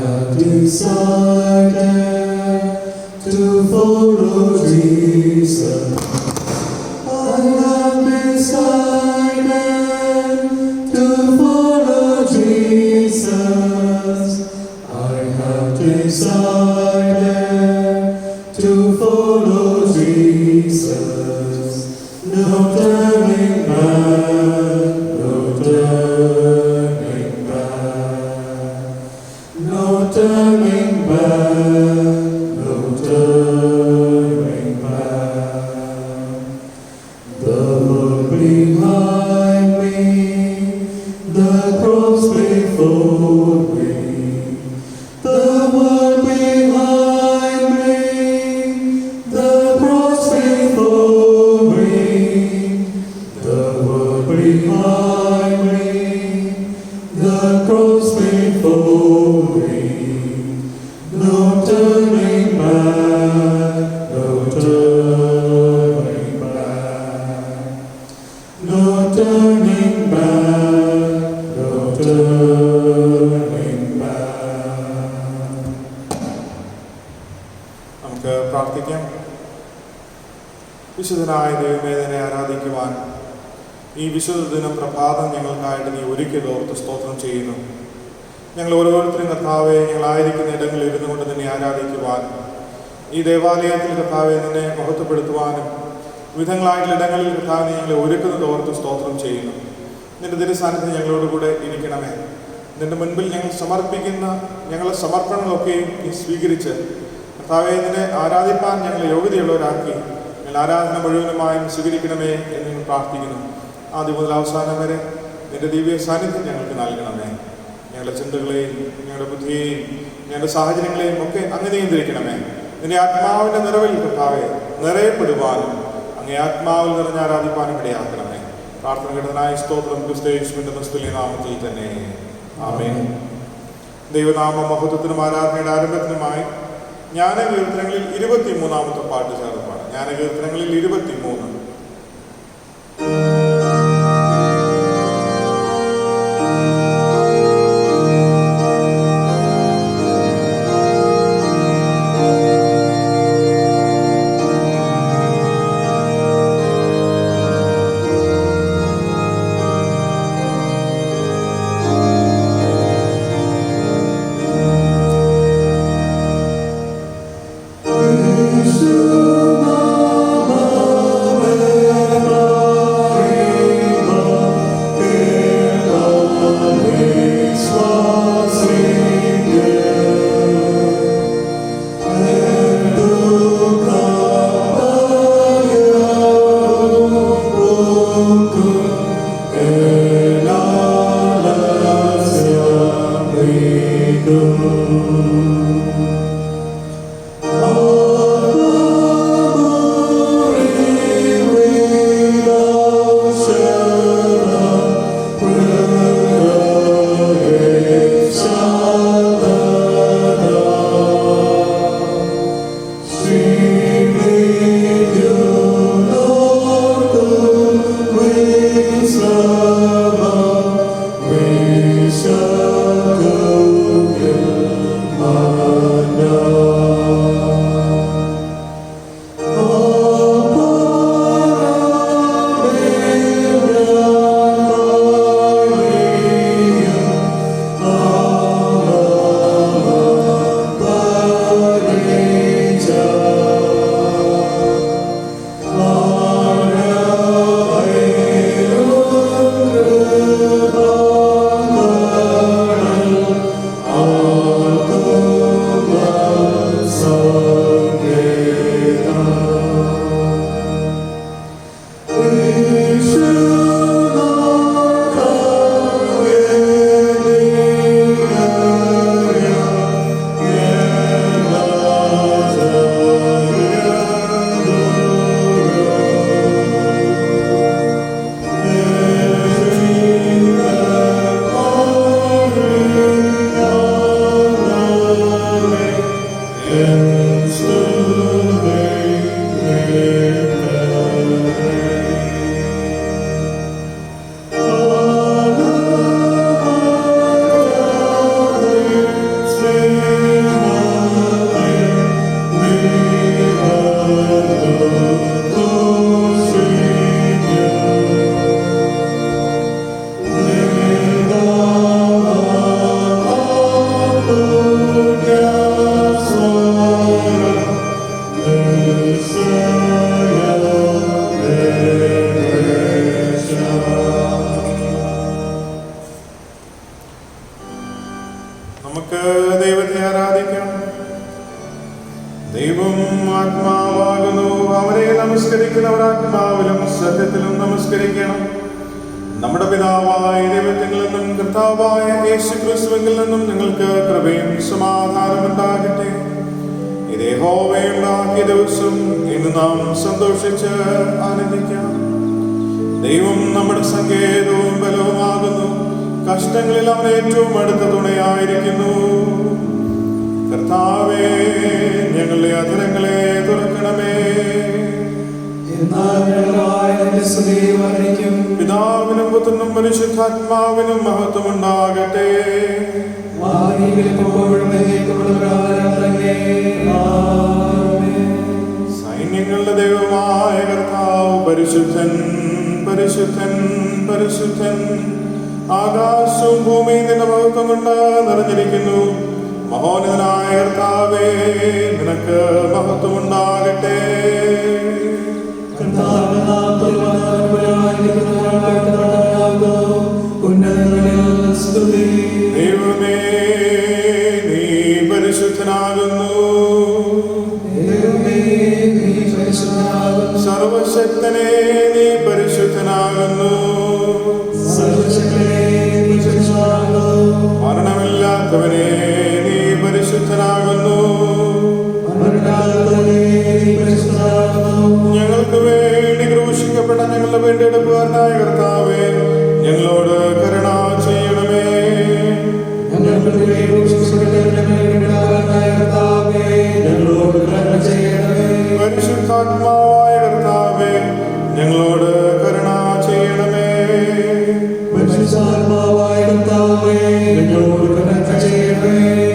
have decided to follow Jesus. I have decided to follow Jesus. I have decided to follow Jesus. No turning back, no turning back, no turning back, no turning back. The world behind me, the cross before me. The world behind me, the cross before me. The world behind me, the cross before me. No turning back, no turning back, no turning back, no turning back. നമുക്ക് പ്രാർത്ഥിക്കാം. വിശുദ്ധനായ ദൈവമേ, തന്നെ ആരാധിക്കുവാൻ ഈ വിശുദ്ധ ദിനം പ്രഭാതം ഞങ്ങൾക്കായിട്ട് നീ ഒരുക്കിയതോർത്ത് സ്തോത്രം ചെയ്യുന്നു. ഞങ്ങൾ ഓരോരുത്തരും കർത്താവെ ഞങ്ങളായിരിക്കുന്ന ഇടങ്ങളിൽ ഇരുന്നു കൊണ്ട് തന്നെ ആരാധിക്കുവാൻ, ഈ ദേവാലയത്തിൽ കർത്താവെ നിന്നെ മഹത്വപ്പെടുത്തുവാനും വിധങ്ങളായിട്ടുള്ള ഇടങ്ങളിൽ കർത്താവ് ഞങ്ങളെ ഒരുക്കുന്നതോർത്ത് സ്തോത്രം ചെയ്യുന്നു. നിന്റെ തിരുസാന്നിധ്യം ഞങ്ങളോടുകൂടെ ഇരിക്കണമേ. നിന്റെ മുൻപിൽ ഞങ്ങൾ സമർപ്പിക്കുന്ന ഞങ്ങളുടെ സമർപ്പണങ്ങളൊക്കെയും നീ സ്വീകരിച്ച് കർത്താവെ നിന്നെ ആരാധിപ്പാൻ ഞങ്ങളെ യോഗ്യതയുള്ളവരാക്കി ഞങ്ങൾ ആരാധന മുഴുവനുമായും സ്വീകരിക്കണമേ എന്ന് ഞങ്ങൾ പ്രാർത്ഥിക്കുന്നു. ആദ്യം മുതൽ അവസാനം വരെ നിന്റെ ദിവ്യ സാന്നിധ്യം ഞങ്ങൾക്ക് നൽകണമേ. ഞങ്ങളുടെ ചിന്തകളെയും ഞങ്ങളുടെ ബുദ്ധിയെയും ഞങ്ങളുടെ സാഹചര്യങ്ങളെയും ഒക്കെ അങ്ങ് നിയന്ത്രിക്കണമേ. നിന്റെ ആത്മാവിൻ്റെ നിറവിൽ കർത്താവെ നിറയപ്പെടുവാനും അങ്ങേ ആത്മാവിൽ നിറഞ്ഞ് ആരാധിപ്പാനും ഇടയാക്കണമേ. പ്രാർത്ഥന കേട്ടതിനായ സ്തോത്രം ക്രിസ്തുയേശുവിന്റെ നിസ്തുല്യ നാമത്തിൽ തന്നെ. ആമേൻ. ദൈവനാമ മഹത്വത്തിനും ആരാധനയുടെ ആരംഭത്തിനുമായി ജ്ഞാനകീർത്തനങ്ങളിൽ 23-ാമത്തെ പാട്ട് ചേർന്ന് പാടാം. ജ്ഞാനകീർത്തനങ്ങളിൽ 23. Yeshua, ദൈവം ആത്മാവാകുന്നു. അവരെ നമസ്കരിക്കുന്നവർ ആത്മാവിലും സത്യത്തിലും നമസ്കരിക്കണം. നമ്മുടെ പിതാവായ ദൈവത്തിൽ നിന്നും കർത്താവായ യേശുക്രിസ്തുവിൽ നിന്നും നിങ്ങൾക്ക് കൃപയും സമാധാനം ഉണ്ടാകട്ടെ. ഇത് യഹോവയുണ്ടാക്കിയ ദിവസം ഇന്ന് നാം സന്തോഷിച്ച് ആനന്ദിക്കാം. ദൈവം നമ്മുടെ സങ്കേതവും ബലവുമാകുന്നു. കഷ്ടങ്ങളിൽ അവൻ ഏറ്റവും അടുത്ത തുണയായിരിക്കുന്നു. കർത്താവേ, ഞങ്ങളുടെ അധരങ്ങളെ തുറക്കണമേ. പിതാവിനും പുത്രനും പരിശുദ്ധാത്മാവിനും മഹത്വം ഉണ്ടാകട്ടെ. സൈന്യങ്ങളുടെ ദൈവമായ കർത്താവ് പരിശുദ്ധൻ, പരിശുദ്ധൻ, പരിശുദ്ധൻ. ആകാശവും ഭൂമിയും നിന്റെ മഹത്വം കൊണ്ട് നിറഞ്ഞിരിക്കുന്നു. മഹോന്നതനായ കർത്താവേ, നിനക്ക് മഹത്വമുണ്ടാകട്ടെ. ദൈവമേ, നീ പരിശുദ്ധനാകുന്നു. സർവശക്തനെ, നീ പരിശുദ്ധനാകുന്നു. മരണമില്ലാത്തവനെ, നീ പരിശുദ്ധനാകുന്നു. ഞങ്ങൾക്ക് വേണ്ടി ക്രൂശിക്കപ്പെട്ട ഞങ്ങളുടെ വീണ്ടെടുപ്പുകാരനായ കർത്താവേ, ഞങ്ങളോട് കരുണ ചെയ്യണമേ. പരിശുദ്ധാത്മാവായ കർത്താവേ, ഞങ്ങളോട് കരുണ ചെയ്യണമേ.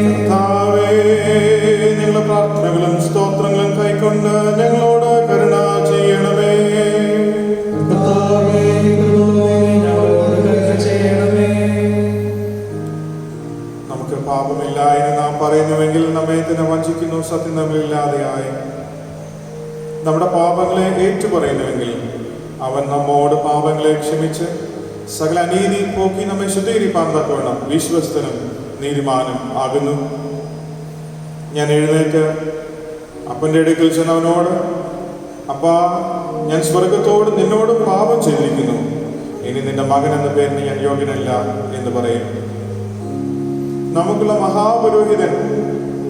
കർത്താവേ, ഞങ്ങളുടെ പ്രാർത്ഥനകളും സ്തോത്രങ്ങളും കൈക്കൊണ്ട് ഞങ്ങളോട് കരുണ ചെയ്യണമേ. നമുക്ക് പാപമില്ല എന്ന് നാം പറയുന്നുവെങ്കിൽ നമ്മെ തന്നെ വഞ്ചിക്കുന്നു. സത്യം നമ്മളില്ലാതെയായി നമ്മുടെ പാപങ്ങളെ ഏറ്റുപറയുന്നുവെങ്കിൽ അവൻ നമ്മോട് പാപങ്ങളെ ക്ഷമിച്ച് സകല അനീതി പോക്കി നമ്മെ ശുദ്ധീകരിപ്പാൻ തക്കവണ്ണം വിശ്വസ്തനും നീതിമാനും ആകുന്നു. ഞാൻ എഴുന്നേറ്റ് അപ്പൻ്റെ അടുക്കൽ ചെന്നവനോട്, അപ്പാ, ഞാൻ സ്വർഗത്തോട് നിന്നോട് പാപം ചെയ്തിരിക്കുന്നു. ഇനി നിന്റെ മകൻ എന്ന പേരിന് ഞാൻ യോഗ്യനല്ല എന്ന് പറയും. നമുക്കുള്ള മഹാപുരോഹിതൻ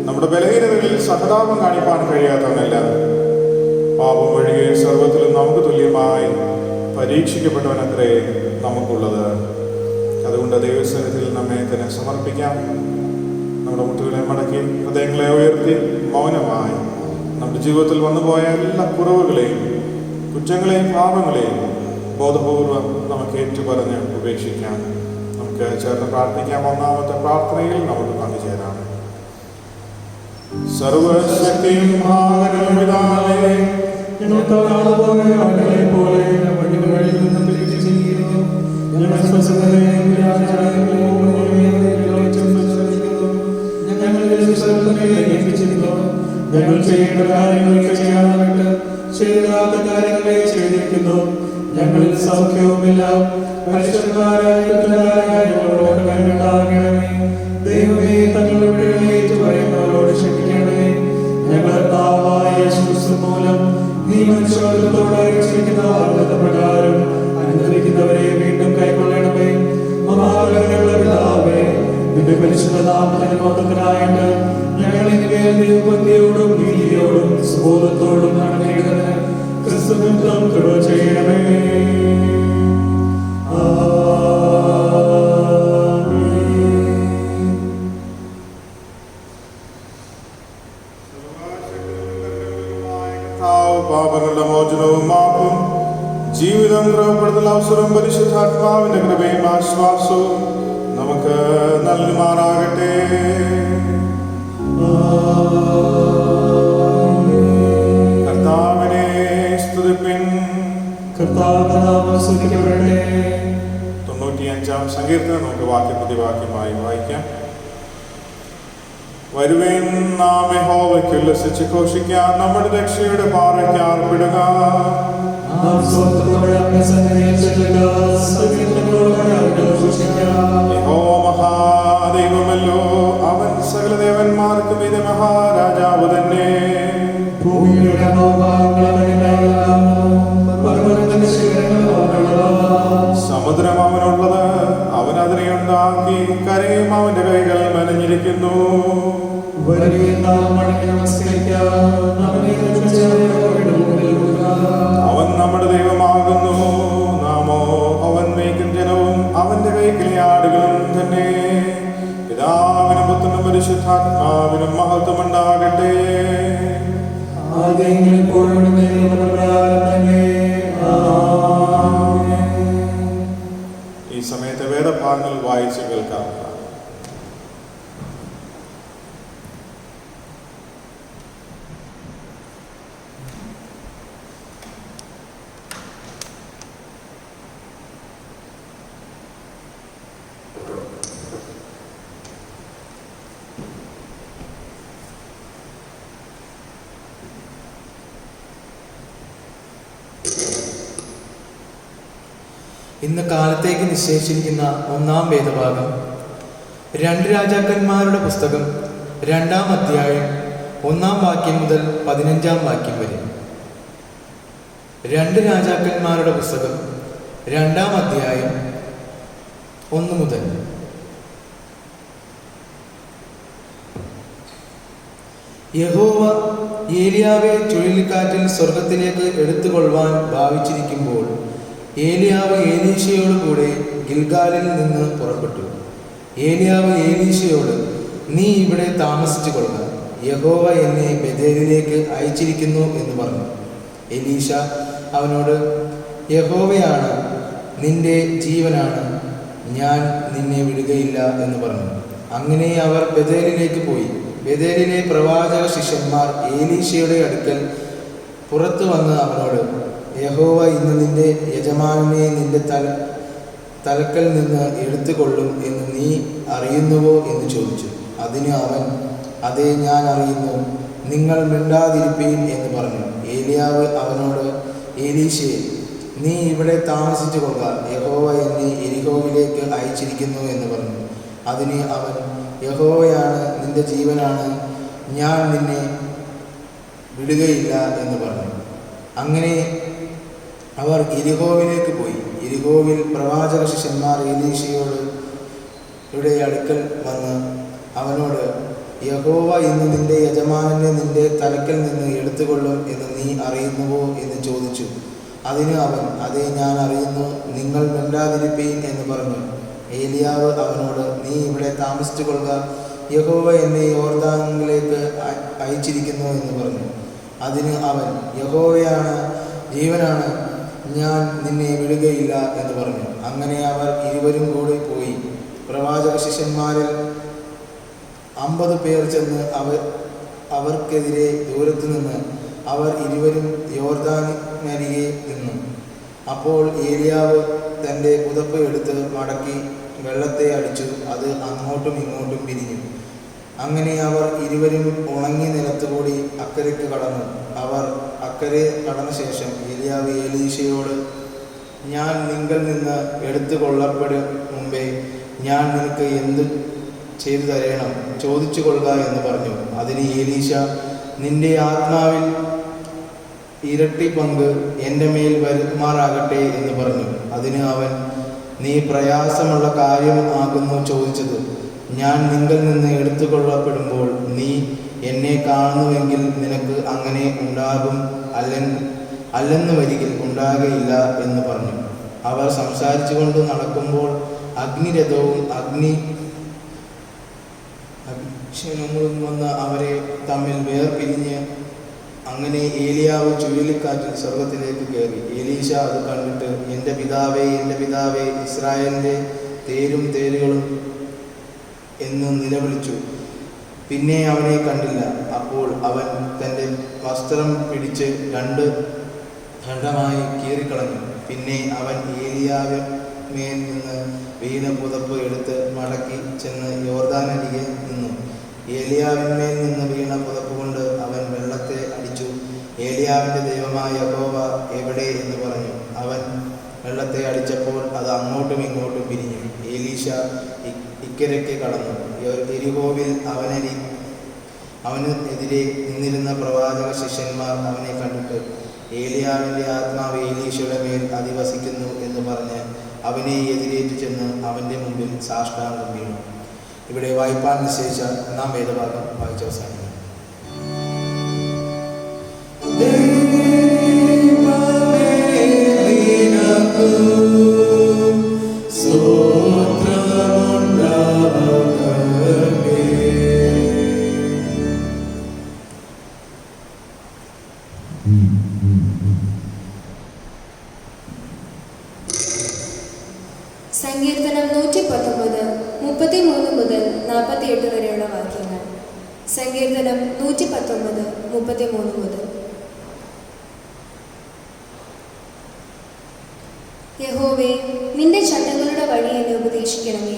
നമ്മുടെ ബലഹീനതകളിൽ സഹതാപം കാണിപ്പാൻ കഴിയാത്തവനല്ല. പാപം ഒഴികെ സർവ്വത്തിലും നമുക്ക് തുല്യമായി പരീക്ഷിക്കപ്പെട്ടവനത്രേ നമുക്കുള്ളത്. അതുകൊണ്ട് ദൈവസന്നിധിയിൽ നമ്മെ തന്നെ സമർപ്പിക്കാം. നമ്മുടെ മുട്ടുകളെ മടക്കി ഹൃദയങ്ങളെ ഉയർത്തി മൗനമായി നമ്മുടെ ജീവിതത്തിൽ വന്നുപോയ എല്ലാ കുറവുകളെയും കുറ്റങ്ങളെയും പാപങ്ങളെയും ബോധപൂർവം നമുക്ക് ഏറ്റുപറഞ്ഞ് ഉപേക്ഷിക്കാം. നമുക്ക് ചേർന്ന് പ്രാർത്ഥിക്കാം. ഒന്നാമത്തെ പ്രാർത്ഥനയിൽ നമുക്ക് പങ്കുചേരാം. സർവശക്തിയും പിതാവേ, ഞങ്ങൾ ചെയ്യേണ്ട കാര്യങ്ങൾക്ക് ചെയ്യാനായിട്ട് ചെയ്താത്ത കാര്യങ്ങളെ ചെയ്തിരിക്കുന്നു. ഞങ്ങളിൽ സൗഖ്യവുമില്ല. ഞങ്ങളോട് കരുണയുണ്ടാകണമേ. ദൈവമേ, തങ്ങളുടെ പറയുന്നവരോട് ക്ഷമിക്കണമേ. ഞങ്ങൾ താവായ യേശുക്രിസ്തു മൂലം നീ മനുഷ്യവർഗത്തോട് അയച്ചിരിക്കുന്ന വാഗ്ദത്ത പ്രകാരം അനുഗ്രഹിക്കുന്നവരെ വീണ്ടും കൈക്കൊള്ളണമേ. മഹാകരുണയുള്ള പിതാവേ, നിന്റെ പരിശുദ്ധ നാമത്തിന് മഹത്വത്തിനായിട്ട് ഞങ്ങൾ ഭക്തിയോടും നീതിയോടും സുബോധത്തോടും നടന്നേണ്ടതിന് ക്രിസ്തുനിമിത്തം കൃപ ചെയ്യണമേ. പാപങ്ങളുടെ മോചനവും മാപ്പും ജീവിതം ക്രമപ്പെടുത്തൽ അവസരം പരിശുദ്ധാത്മാവിന്റെ കൃപയും ആശ്വാസവും നമുക്ക് നൽകുമാറാകട്ടെ. കർത്താവിനെ സ്തുതിപ്പിൻ. കർത്താവിന്റെ നാമം സ്തുതിക്കപ്പെടട്ടെ. 95-ാം സങ്കീർത്തനം നമുക്ക് വാക്യപ്രതിവാക്യമായി വായിക്കാം. വരുവേൻ, നാം യഹോവയ്ക്ക് ഉല്ലസിച്ച് ഘോഷിക്കാം, നമ്മുടെ രക്ഷയുടെ പാറയ്ക്ക് ആർപ്പിടുക. യഹോവ മഹാദൈവമല്ലോ, അവൻ സകല ദേവന്മാർക്കും ഇത് മഹാരാജാവ് തന്നെ. ഭൂമിയുടെ സമുദ്രം അവനുള്ളത്, അവൻ അതിനെ ഉണ്ടാക്കി, കരയും അവന്റെ കൈകൾ മെനഞ്ഞിരിക്കുന്നു. അവൻ നമ്മുടെ ദൈവമാകുന്നു, നാമോ അവൻ മേയ്ക്കും ജനവും അവന്റെ കൈക്കിലെ ആടുകളും തന്നെ. പിതാവിനും പുത്രനും പരിശുദ്ധാത്മാവിനും മഹത്വമുണ്ടാകട്ടെ. ഈ സമയത്ത് വേദഭാഗങ്ങൾ വായിച്ച് കേൾക്കാം. ഇന്ന് കാലത്തേക്ക് നിശ്ചയിച്ചിരിക്കുന്ന ഒന്നാം വേദഭാഗം 2 രാജാക്കന്മാരുടെ പുസ്തകം 2-ാം അധ്യായം 1-ാം വാക്യം മുതൽ 15-ാം വാക്യം വരെ. 2 രാജാക്കന്മാരുടെ പുസ്തകം 2-ാം അധ്യായം 1 മുതൽ. യഹോവ ഏലിയാവെ ചുഴലിക്കാറ്റിൽ സ്വർഗത്തിലേക്ക് എടുത്തുകൊള്ളുവാൻ ഭാവിച്ചിരിക്കുമ്പോൾ ഏലിയാവ് ഏലീശയോട് കൂടെ ഗിൽഗാലിൽ നിന്ന് പുറപ്പെട്ടു. ഏലിയാവ് ഏലീശയോട്, നീ ഇവിടെ താമസിച്ചു കൊള്ളുക, യഹോവ എന്നെ ബേഥേലിലേക്ക് അയച്ചിരിക്കുന്നു എന്ന് പറഞ്ഞു. എലീശ അവനോട്, യഹോവയാണ്, നിന്റെ ജീവനാണ്, ഞാൻ നിന്നെ വിടുകയില്ല എന്ന് പറഞ്ഞു. അങ്ങനെ അവർ ബേഥേലിലേക്ക് പോയി. ബേഥേലിലെ പ്രവാചക ശിഷ്യന്മാർ ഏലീശയുടെ അടുക്കൽ പുറത്തു വന്ന് അവനോട്, യഹോവ ഇന്ന് നിന്റെ യജമാനനെ നിന്റെ തലക്കൽ നിന്ന് എടുത്തുകൊള്ളും എന്ന് നീ അറിയുന്നുവോ എന്ന് ചോദിച്ചു. അതിന് അവൻ, അതേ, ഞാൻ അറിയുന്നു, നിങ്ങൾ മിണ്ടാതിരിപ്പീൻ എന്ന് പറഞ്ഞു. ഏലിയാവ് അവനോട്, എലീശേ, നീ ഇവിടെ താമസിച്ചു കൊള്ളുക, യഹോവ എന്നെ യെരിഹോവിലേക്ക് അയച്ചിരിക്കുന്നു എന്ന് പറഞ്ഞു. അതിന് അവൻ, യഹോവയാണ്, നിന്റെ ജീവനാണ്, ഞാൻ നിന്നെ വിടുകയില്ല എന്ന് പറഞ്ഞു. അങ്ങനെ അവർ യെരിഹോവിലേക്ക് പോയി. യെരിഹോവിൽ പ്രവാചക ശിഷ്യന്മാർ എലീശയോട് ഇവിടെ അടുക്കൽ വന്ന് അവനോട്, യഹോവ ഇന്ന് നിന്റെ യജമാനനെ നിന്റെ തലക്കൽ നിന്ന് എടുത്തുകൊള്ളും എന്ന് നീ അറിയുന്നുവോ എന്ന് ചോദിച്ചു. അതിന് അവൻ, അതേ, ഞാൻ അറിയുന്നു, നിങ്ങൾ മിണ്ടാതിരിപ്പീൻ എന്ന് പറഞ്ഞു. ഏലിയാവ് അവനോട്, നീ ഇവിടെ താമസിച്ചു കൊള്ളുക, യഹോവ എന്നെ യോർദാനിലേക്ക് അയച്ചിരിക്കുന്നു എന്ന് പറഞ്ഞു. അതിന് അവൻ, യഹോവയാണ്, ജീവനാണ്, ഞാൻ നിന്നെ വിടുകയില്ല എന്ന് പറഞ്ഞു. അങ്ങനെ അവർ ഇരുവരും കൂടി പോയി. പ്രവാചക ശിഷ്യന്മാരിൽ 50 പേർ ചെന്ന് അവർക്കെതിരെ ദൂരത്ത് നിന്ന് അവർ ഇരുവരും യോർദാനരികെ നിന്നു. അപ്പോൾ ഏലിയാവ് തൻ്റെ പുതപ്പ് എടുത്ത് മടക്കി വെള്ളത്തെ അടിച്ചു, അത് അങ്ങോട്ടും ഇങ്ങോട്ടും പിരിഞ്ഞു. അങ്ങനെ അവർ ഇരുവരും ഉണങ്ങി നിലത്തുകൂടി അക്കരയ്ക്ക് കടന്നു. അവർ അക്കരെ കടന്ന ശേഷം ഏലിയാവ് എലീശയോട്, ഞാൻ നിങ്കൽ നിന്ന് എടുത്തു കൊള്ളപ്പെടും മുമ്പേ ഞാൻ നിനക്ക് എന്ത് ചെയ്തു തരണം, ചോദിച്ചു കൊള്ളുക എന്ന് പറഞ്ഞു. അതിന് എലീശ, നിന്റെ ആത്മാവിൽ ഇരട്ടി പങ്ക് എൻ്റെ മേൽ വരുമാറാകട്ടെ എന്ന് പറഞ്ഞു. അതിന് അവൻ, നീ പ്രയാസമുള്ള കാര്യം ആകുന്നു ചോദിച്ചത്. ഞാൻ നിങ്കൽ നിന്ന് എടുത്തുകൊള്ളപ്പെടുമ്പോൾ നീ എന്നെ കാണുന്നുവെങ്കിൽ നിനക്ക് അങ്ങനെ ഉണ്ടാകും, അല്ലെന്ന് വരികിൽ ഉണ്ടാകയില്ല എന്ന് പറഞ്ഞു. അവർ സംസാരിച്ചു കൊണ്ട് നടക്കുമ്പോൾ അഗ്നിരഥവും അഗ്നിക്ഷണങ്ങളും വന്ന് അവരെ തമ്മിൽ വേർപിരിഞ്ഞ്. അങ്ങനെ ഏലിയാവ് ചുഴലിക്കാറ്റിൽ സ്വർഗത്തിലേക്ക് കയറി. എലീശ അത് കണ്ടിട്ട്, എൻ്റെ പിതാവേ, എൻ്റെ പിതാവേ, ഇസ്രായേലിൻ്റെ തേരും തേരുകളും എന്ന് നിലവിളിച്ചു. പിന്നെ അവനെ കണ്ടില്ല. അപ്പോൾ അവൻ തൻ്റെ വസ്ത്രം പിടിച്ച് 2 ഖണ്ഡമായി കീറിക്കളഞ്ഞു. പിന്നെ അവൻ ഏലിയാവിന്മേൽ നിന്ന് വീണ പുതപ്പ് എടുത്ത് മടക്കി ചെന്ന് യോർദാനരികെ നിന്നു. ഏലിയാവിന്മേൽ നിന്ന് വീണ പുതപ്പ് കൊണ്ട് അവൻ വെള്ളത്തെ അടിച്ചു. ഏലിയാവിൻ്റെ ദൈവമായ യഹോവ എവിടെ എന്ന് പറഞ്ഞു. അവൻ വെള്ളത്തെ അടിച്ചപ്പോൾ അത് അങ്ങോട്ടും ഇങ്ങോട്ടും പിരിഞ്ഞു. എലീശ ഇക്കരയ്ക്ക് കടന്നു. എരിഹോവിൽ അവന് എതിരെ നിന്നിരുന്ന പ്രവാചക ശിഷ്യന്മാർ അവനെ കണ്ടിട്ട് ഏലിയാവിൻ്റെ ആത്മാവ് ഏലീശയുടെ മേൽ അധിവസിക്കുന്നു എന്ന് പറഞ്ഞ് അവനെ എതിരേറ്റ് ചെന്ന് അവൻ്റെ മുമ്പിൽ സാഷ്ടാംഗം വീണു. ഇവിടെ വായിപ്പാൻ നിശ്ചയിച്ച ഒന്നാം വേദഭാഗം വായിച്ചവസാനിക്കും. സങ്കീർത്തനം 119 33 മുതൽ 48 വരെയുള്ള വാക്യങ്ങൾ. സങ്കീർത്തനം 119 33 മുതൽ. യഹോവേ, നിന്റെ ചട്ടങ്ങളുടെ വഴി എന്നെ ഉപദേശിക്കണമേ,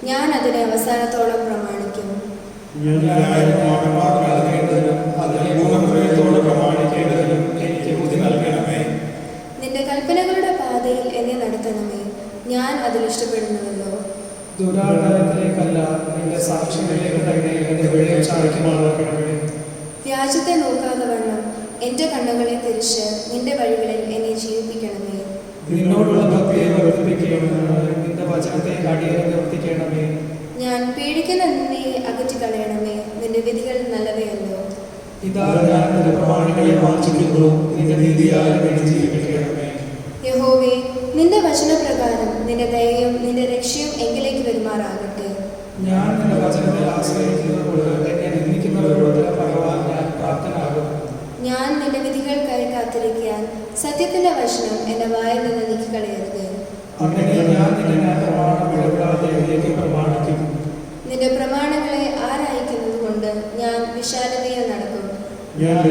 ഞാൻ അതിനെ അവസാനത്തോളം പ്രമാണിക്കും. നിന്റെ കൽപ്പനകളുടെ പാതയിൽ എന്നെ നടത്തണമേ, ഞാൻ അതിൽ ഇഷ്ടപ്പെടുന്നുവല്ലോ. ദുരാചാരത്തിലേക്കല്ല, നിന്റെ സാക്ഷ്യങ്ങളിലേക്ക് തന്നെ എന്റെ വഴിയെ ചായ്ക്കുമാറാക്കണമേ. വ്യാജത്തെ നോക്കാതെ വണ്ണം എന്റെ കണ്ണുകളെ തിരിച്ച് നിന്റെ വഴികളിൽ എന്നെ ജീവിപ്പിക്കണമേ. നിന്നോടുള്ള ഭക്തിയെ വർദ്ധിപ്പിക്കണമെന്ന് നിന്റെ വചനത്തെ അടിയനെ നിവർത്തിക്കണമേ. ഞാൻ പേടിക്കുന്ന നിന്നെ അകറ്റിക്കളയണമേ, നിന്റെ വിധികൾ നല്ലവയല്ലോ. ഇതാ ഞാൻ നിന്റെ പ്രമാണങ്ങളെ വാഞ്ചിക്കുന്നു, നിന്റെ നീതിയാൽ എന്നെ ജീവിപ്പിക്കണമേ. യഹോവേ, നിന്റെ വചനപ്രകാരം നിന്റെ ദയയും നിന്റെ രക്ഷയും എങ്കിലേക്ക് വരുമാറാകട്ടെ. ഞാൻ നിന്റെ വചനത്തെ ആശ്രയിക്കുന്നതുകൊണ്ട് എന്നെ നിന്ദിക്കുന്നവരോട് പറയുവാൻ ഞാൻ പ്രാപ്തനാകും. ഞാൻ നിന്റെ വിധികൾക്കായി കാത്തിരിക്കാൻ സത്യത്തിന്റെ വചനം എന്റെ വായിൽ നിന്ന് നീക്കിക്കളയരുത്. അങ്ങനെ ഞാൻ നിന്റെ പ്രമാണം ഇടപെടാതെ എഴുതിയേക്ക് പ്രമാണിക്കും. നിന്റെ പ്രമാണങ്ങളെ ആരായിക്കുന്നത് കൊണ്ട് ഞാൻ വിശാലതയിൽ നടക്കും. ഞാൻ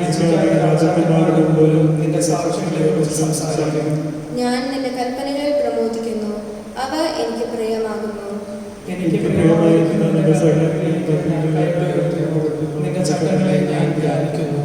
രാജാക്കന്മാരുടെ പോലും നിന്റെ സാക്ഷ്യങ്ങളെ കുറിച്ച് സംസാരിക്കും. ഞാൻ നിന്റെ കൽപ്പനകൾ പ്രമോദിക്കുന്നു, അവ എനിക്ക് പ്രിയമാകുന്നു. എനിക്ക് പ്രിയമായിരിക്കുന്ന നിന്റെ നിന്റെ ചട്ടങ്ങളെ ഞാൻ ധ്യാനിക്കുന്നു.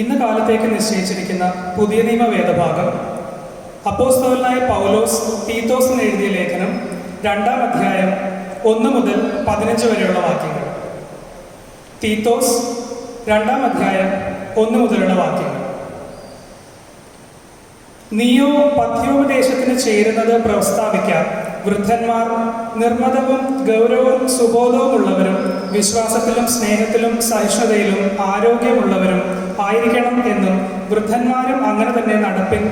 ഇന്ന് കാലത്തേക്ക് നിശ്ചയിച്ചിരിക്കുന്ന പുതിയ നിയമ വേദഭാഗം അപ്പോസ്തലനായ പൗലോസ് തീത്തോസിന് എഴുതിയ ലേഖനം 2-ാം അധ്യായം 1 മുതൽ 15 വരെയുള്ള വാക്യങ്ങൾ. തീത്തോസ് 2-ാം അധ്യായം 1 മുതലുള്ള വാക്യങ്ങൾ. നീയോ പഥ്യോപദേശത്തിന് ചേരുന്നത് പ്രസ്താവിക്കാം. വൃദ്ധന്മാർ നിർമ്മതവും ഗൗരവവും സുബോധവുമുള്ളവരും വിശ്വാസത്തിലും സ്നേഹത്തിലും സഹിഷ്ണുതയിലും ആരോഗ്യമുള്ളവരും ആയിരിക്കണം എന്നും വൃദ്ധന്മാരും അങ്ങനെ തന്നെ നടപ്പിൽ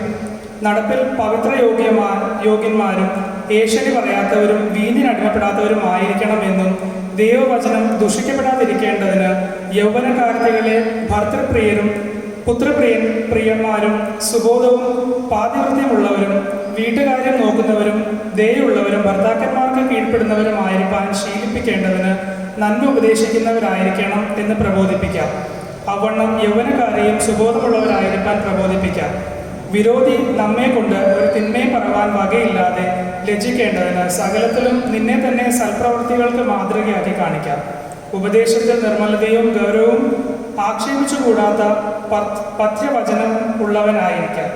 യോഗ്യന്മാരും ഏഷണി പറയാത്തവരും വീഞ്ഞിനടിമപ്പെടാത്തവരും ആയിരിക്കണം എന്നും ദൈവവചനം ദുഷിക്കപ്പെടാതിരിക്കേണ്ടതിന് യൗവനകാർത്തികളെ ഭർത്തൃപ്രിയരും പ്രിയന്മാരും സുബോധവും പാതിവൃത്യമുള്ളവരും വീട്ടുകാര്യം നോക്കുന്നവരും ദയുള്ളവരും ഭർത്താക്കന്മാർക്ക് കീഴ്പ്പെടുന്നവരുമായിരിക്കാൻ ശീലിപ്പിക്കേണ്ടതിന് നന്മ ഉപദേശിക്കുന്നവരായിരിക്കണം എന്ന് പ്രബോധിപ്പിക്കാം. അവണ്ണം യൗവനക്കാരെയും സുബോധമുള്ളവരായിരിക്കാൻ പ്രബോധിപ്പിക്കാം. വിരോധി നമ്മെ കൊണ്ട് ഒരു തിന്മയും പറവാൻ വകയില്ലാതെ ലജ്ജിക്കേണ്ടതിന് സകലത്തിലും നിന്നെ തന്നെ സൽപ്രവൃത്തികൾക്ക് മാതൃകയാക്കി കാണിക്കാം. ഉപദേശത്തിൽ നിർമ്മലതയും ഗൗരവവും ആക്ഷേപിച്ചുകൂടാത്ത പഥ്യവചനം ഉള്ളവനായിരിക്കാം.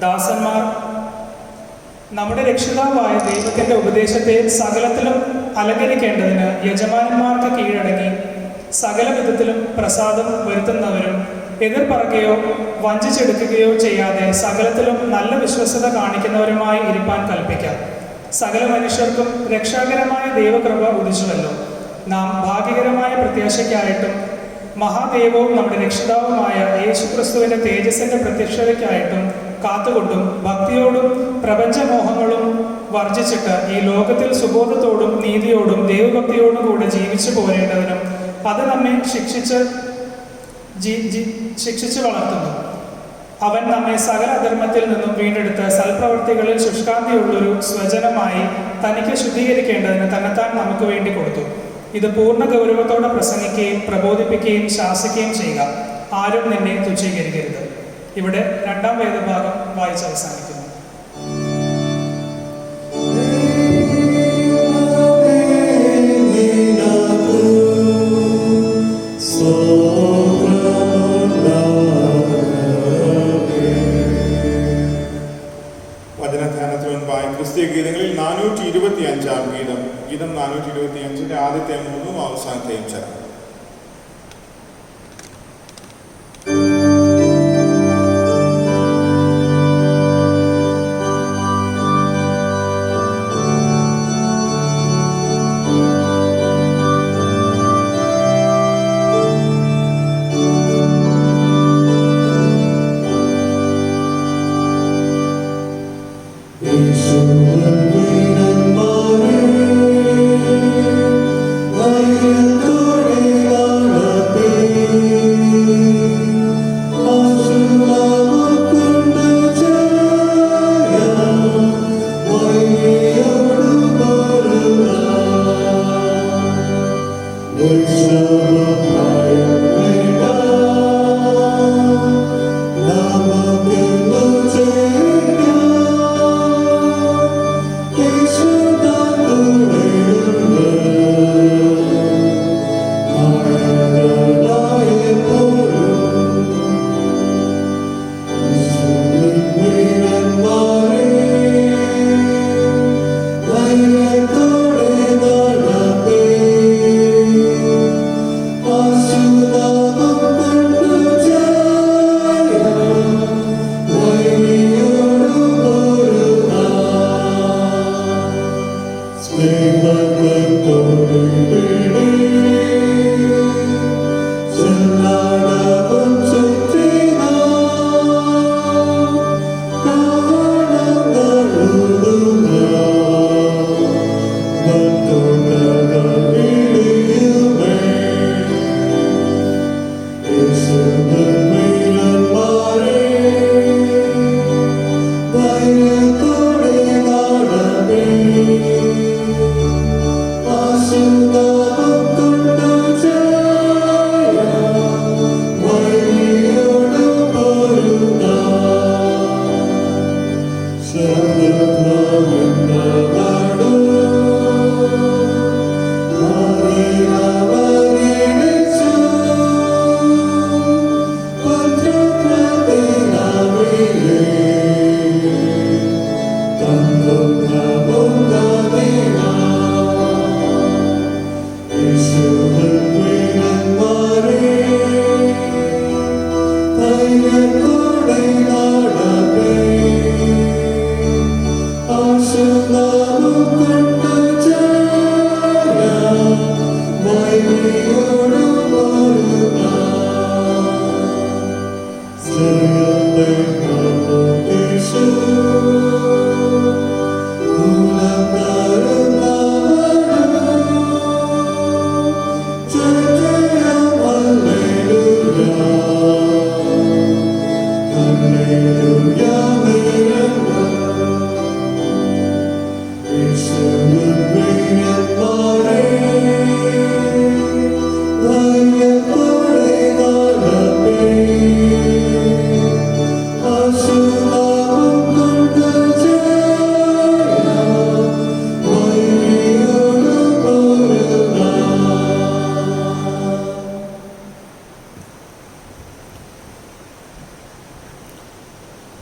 ദാസന്മാർ നമ്മുടെ രക്ഷിതാവായ ദൈവത്തിൻ്റെ ഉപദേശത്തെ സകലത്തിലും അലങ്കരിക്കേണ്ടതിന് യജമാനന്മാർക്ക് കീഴടങ്ങി സകല വിധത്തിലും പ്രസാദം വരുത്തുന്നവരും എതിർ പറയുകയോ വഞ്ചിച്ചെടുക്കുകയോ ചെയ്യാതെ സകലത്തിലും നല്ല വിശ്വസ്തത കാണിക്കുന്നവരുമായി ഇരിപ്പാൻ കൽപ്പിക്കാം. സകല മനുഷ്യർക്കും രക്ഷാകരമായ ദൈവകൃപ ഉദിച്ചുവല്ലോ. നാം ഭാഗ്യകരമായ പ്രത്യാശയ്ക്കായിട്ടും മഹാദൈവവും നമ്മുടെ രക്ഷിതാവുമായ യേശുക്രിസ്തുവിന്റെ തേജസ്സിന്റെ പ്രത്യക്ഷതയ്ക്കായിട്ടും കാത്തുകൊണ്ടും ഭക്തിയോടും പ്രപഞ്ചമോഹങ്ങളും വർജിച്ചിട്ട് ഈ ലോകത്തിൽ സുബോധത്തോടും നീതിയോടും ദൈവഭക്തിയോടും കൂടെ ജീവിച്ചു പോരേണ്ടതിനും അത് നമ്മെ ശിക്ഷിച്ച് വളർത്തുന്നു. അവൻ നമ്മെ സകല അധർമ്മത്തിൽ നിന്നും വീണ്ടെടുത്ത് സൽപ്രവർത്തികളിൽ ശുഷ്കാന്തിയുള്ളൊരു സ്വജനമായി തനിക്ക് ശുദ്ധീകരിക്കേണ്ടതിന് തന്നെത്താൻ നമുക്ക് വേണ്ടി കൊടുത്തു. ഇത് പൂർണ്ണ ഗൗരവത്തോടെ പ്രസംഗിക്കുകയും പ്രബോധിപ്പിക്കുകയും ശാസിക്കുകയും ചെയ്യുക. ആരും നിന്നെ തുച്ഛീകരിക്കരുത്. ഇവിടെ 2-ാം വേദഭാഗം വായിച്ച് അവസാനിക്കുന്നു. വചനധ്യാനത്തിന് മുൻപായി ക്രിസ്തീയ ഗീതങ്ങളിൽ 425-ാം ഗീതം, ഗീതം 425-ന്റെ ആദ്യത്തെ 3 അവസാനത്തെയും ചരണം.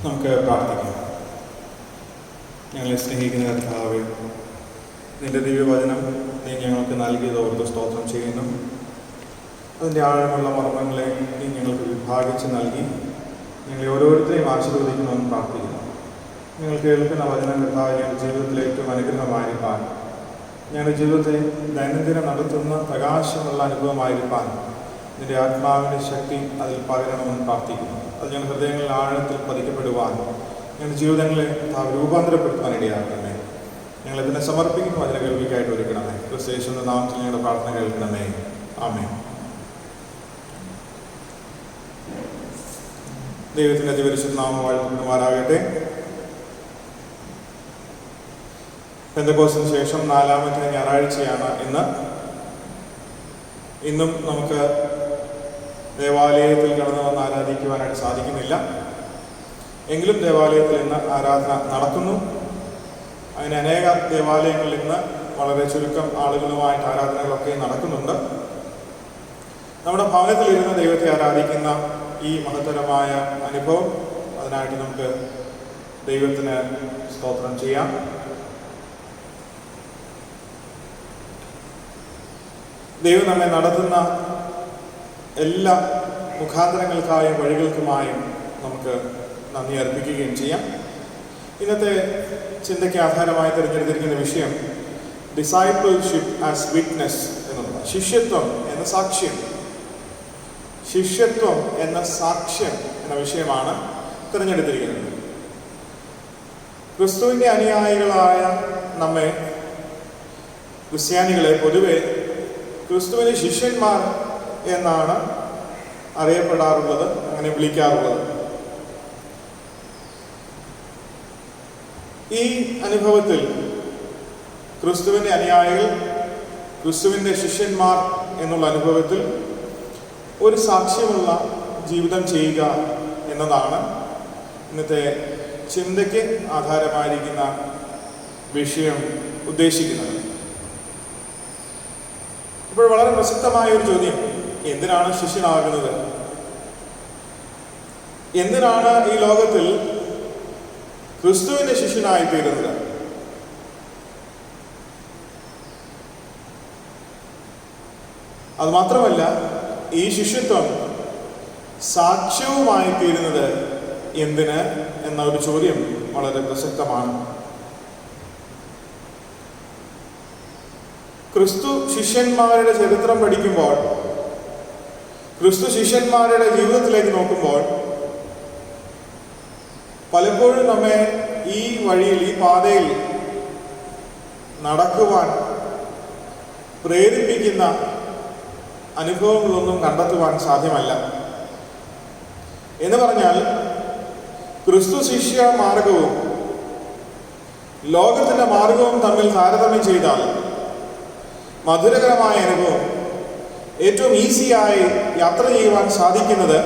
നമുക്ക് പ്രാർത്ഥിക്കാം. ഞങ്ങളെ സ്നേഹിക്കുന്ന കർത്താവേ, നിന്റെ ദിവ്യവചനം നീ ഞങ്ങൾക്ക് നൽകിയത് ഓർത്ത് സ്തോത്രം ചെയ്യുന്നു. അതിൻ്റെ ആഴമുള്ള മർമ്മങ്ങളെ നീ ഞങ്ങൾക്ക് വിഭാഗിച്ച് നൽകി ഞങ്ങളെ ഓരോരുത്തരെയും ആശീർവദിക്കണമെന്ന് പ്രാർത്ഥിക്കുന്നു. ഞങ്ങൾ കേൾക്കുന്ന വചനം കർത്താവ് ഞങ്ങളുടെ ജീവിതത്തിലെ ഏറ്റവും അനുഗ്രഹമായിരിക്കാൻ, ഞങ്ങളുടെ ജീവിതത്തെ ദൈനംദിനം നടത്തുന്ന പ്രകാശമുള്ള അനുഭവമായിരിക്കാൻ നിന്റെ ആത്മാവിൻ്റെ ശക്തി അതിൽ പകരണമെന്ന് പ്രാർത്ഥിക്കുന്നു. അത് ഞങ്ങളുടെ ഹൃദയങ്ങളിൽ ആഴത്തിൽ പതിക്കപ്പെടുവാൻ, ഞങ്ങളുടെ ജീവിതങ്ങളെ രൂപാന്തരപ്പെടുത്താൻ ഇടയാക്കണമേ. ഞങ്ങളിതിനെ സമർപ്പിക്കുന്നു. അതിനെ കേൾവിക്കായിട്ട് ഒരുക്കണമേ. ക്രിസ്തുയേശുവിന്റെ നാമത്തിൽ ഞങ്ങളുടെ പ്രാർത്ഥന കേൾക്കണമേ. ആമേൻ. ദൈവത്തിൻ്റെ അതിപരിശുദ്ധ നാമം വാഴ്ത്തുമാറാകട്ടെ. പെന്തക്കോസ്തിന് ശേഷം 4ാമത്തെ ഞായറാഴ്ചയാണ് ഇന്ന്. ഇന്നും നമുക്ക് ദേവാലയത്തിൽ കടന്നു വന്ന് ആരാധിക്കുവാനായിട്ട് സാധിക്കുന്നില്ല. എങ്കിലും ദേവാലയത്തിൽ ഇന്ന് ആരാധന നടക്കുന്നു. അതിന് അനേക ദേവാലയങ്ങളിൽ ഇന്ന് വളരെ ചുരുക്കം ആളുകളുമായിട്ട് ആരാധനകളൊക്കെ നടക്കുന്നുണ്ട്. നമ്മുടെ ഭവനത്തിലിരുന്ന് ദൈവത്തെ ആരാധിക്കുന്ന ഈ മഹത്തരമായ അനുഭവം, അതിനായിട്ട് നമുക്ക് ദൈവത്തിന് സ്തോത്രം ചെയ്യാം. ദൈവം നമ്മെ നടത്തുന്ന എല്ലാ മുഖാന്തരങ്ങൾക്കായും വഴികൾക്കുമായും നമുക്ക് നന്ദി അർപ്പിക്കുകയും ചെയ്യാം. ഇന്നത്തെ ചിന്തയ്ക്ക് ആധാരമായി തിരഞ്ഞെടുത്തിരിക്കുന്ന വിഷയം ഡിസൈപ്പിൾഷിപ്പ് ആസ് വിറ്റ്നസ് എന്നുള്ളത്. ശിഷ്യത്വം എന്ന സാക്ഷ്യം. ശിഷ്യത്വം എന്ന സാക്ഷ്യം എന്ന വിഷയമാണ് തിരഞ്ഞെടുത്തിരിക്കുന്നത്. ക്രിസ്തുവിൻ്റെ അനുയായികളായ നമ്മെ, ക്രിസ്ത്യാനികളെ പൊതുവെ ക്രിസ്തുവിൻ്റെ ശിഷ്യന്മാർ എന്നാണ് അറിയപ്പെടാറുള്ളത്, അങ്ങനെ വിളിക്കാറുള്ളത്. ഈ അനുഭവത്തിൽ ക്രിസ്തുവിൻ്റെ അനുയായികൾ, ക്രിസ്തുവിൻ്റെ ശിഷ്യന്മാർ എന്നുള്ള അനുഭവത്തിൽ ഒരു സാക്ഷ്യമുള്ള ജീവിതം ചെയ്യുക എന്നതാണ് ഇന്നത്തെ ചിന്തയ്ക്ക് ആധാരമായിരിക്കുന്ന വിഷയം ഉദ്ദേശിക്കുന്നത്. ഇപ്പോൾ വളരെ പ്രസക്തമായ ഒരു ചോദ്യം, എന്തിനാണ് ശിഷ്യനാകുന്നത്? എന്തിനാണ് ഈ ലോകത്തിൽ ക്രിസ്തുവിന്റെ ശിഷ്യനായിത്തീരുന്നത്? അതുമാത്രമല്ല, ഈ ശിഷ്യത്വം സാക്ഷ്യവുമായി തീരുന്നത് എന്തിന് എന്ന ഒരു ചോദ്യം വളരെ പ്രസക്തമാണ്. ക്രിസ്തു ശിഷ്യന്മാരുടെ ചരിത്രം പഠിക്കുമ്പോൾ, ക്രിസ്തു ശിഷ്യന്മാരുടെ ജീവിതത്തിലേക്ക് നോക്കുമ്പോൾ, പലപ്പോഴും നമ്മെ ഈ വഴിയിൽ, ഈ പാതയിൽ നടക്കുവാൻ പ്രേരിപ്പിക്കുന്ന അനുഭവങ്ങളൊന്നും കണ്ടെത്തുവാൻ സാധ്യമല്ല. എന്ന് പറഞ്ഞാൽ, ക്രിസ്തു ശിഷ്യ മാർഗവും ലോകത്തിൻ്റെ മാർഗവും തമ്മിൽ താരതമ്യം ചെയ്താൽ മധുരകരമായ അനുഭവം, ഏറ്റവും ഈസിയായി യാത്ര ചെയ്യുവാൻ സാധിക്കുന്നത്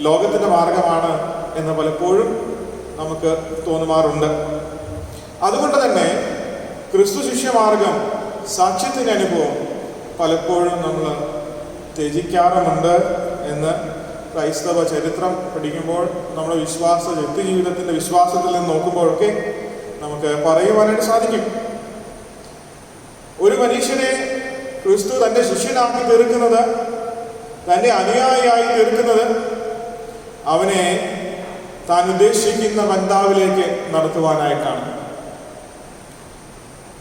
ലോകത്തിൻ്റെ മാർഗമാണ് എന്ന് പലപ്പോഴും നമുക്ക് തോന്നുമാറുണ്ട്. അതുകൊണ്ട് തന്നെ ക്രിസ്തു ശിഷ്യമാർഗം, സാക്ഷ്യത്തിൻ്റെ അനുഭവം പലപ്പോഴും നമ്മൾ ത്യജിക്കാറുമുണ്ട് എന്ന് ക്രൈസ്തവ ചരിത്രം പഠിക്കുമ്പോൾ, നമ്മുടെ വ്യക്തിജീവിതത്തിൻ്റെ വിശ്വാസത്തിൽ നിന്ന് നോക്കുമ്പോഴൊക്കെ നമുക്ക് പറയുവാനായിട്ട് സാധിക്കും. ഒരു മനുഷ്യനെ ക്രിസ്തു തൻ്റെ ശിഷ്യനാക്കി തീർക്കുന്നത്, തൻ്റെ അനുയായിയായി തീർക്കുന്നത്, അവനെ താൻ ഉദ്ദേശിക്കുന്ന ബന്ധാവിലേക്ക് നടത്തുവാനായിട്ടാണ്.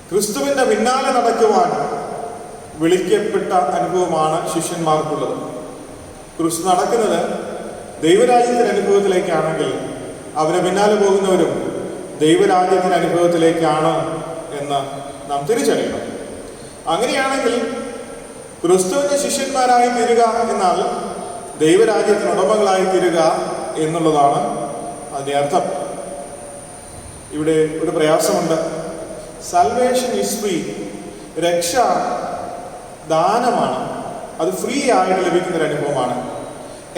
ക്രിസ്തുവിൻ്റെ പിന്നാലെ നടക്കുവാൻ വിളിക്കപ്പെട്ട അനുഭവമാണ് ശിഷ്യന്മാർക്കുള്ളത്. ക്രിസ്തു നടക്കുന്നത് ദൈവരാജ്യത്തിൻ്റെ അനുഭവത്തിലേക്കാണെങ്കിൽ, അവരെ പിന്നാലെ പോകുന്നവരും ദൈവരാജ്യത്തിൻ്റെ അനുഭവത്തിലേക്കാണ് എന്ന് നാം തിരിച്ചറിയണം. അങ്ങനെയാണെങ്കിൽ ക്രിസ്തുവിൻ്റെ ശിഷ്യന്മാരായി തീരുക എന്നാൽ ദൈവരാജ്യത്തിന് ഉടമകളായി തീരുക എന്നുള്ളതാണ് അതിൻ്റെ അർത്ഥം. ഇവിടെ ഒരു പ്രയാസമുണ്ട്. Salvation is free. രക്ഷ ദാനമാണ്, അത് ഫ്രീ ആയിട്ട് ലഭിക്കുന്നൊരു അനുഭവമാണ്.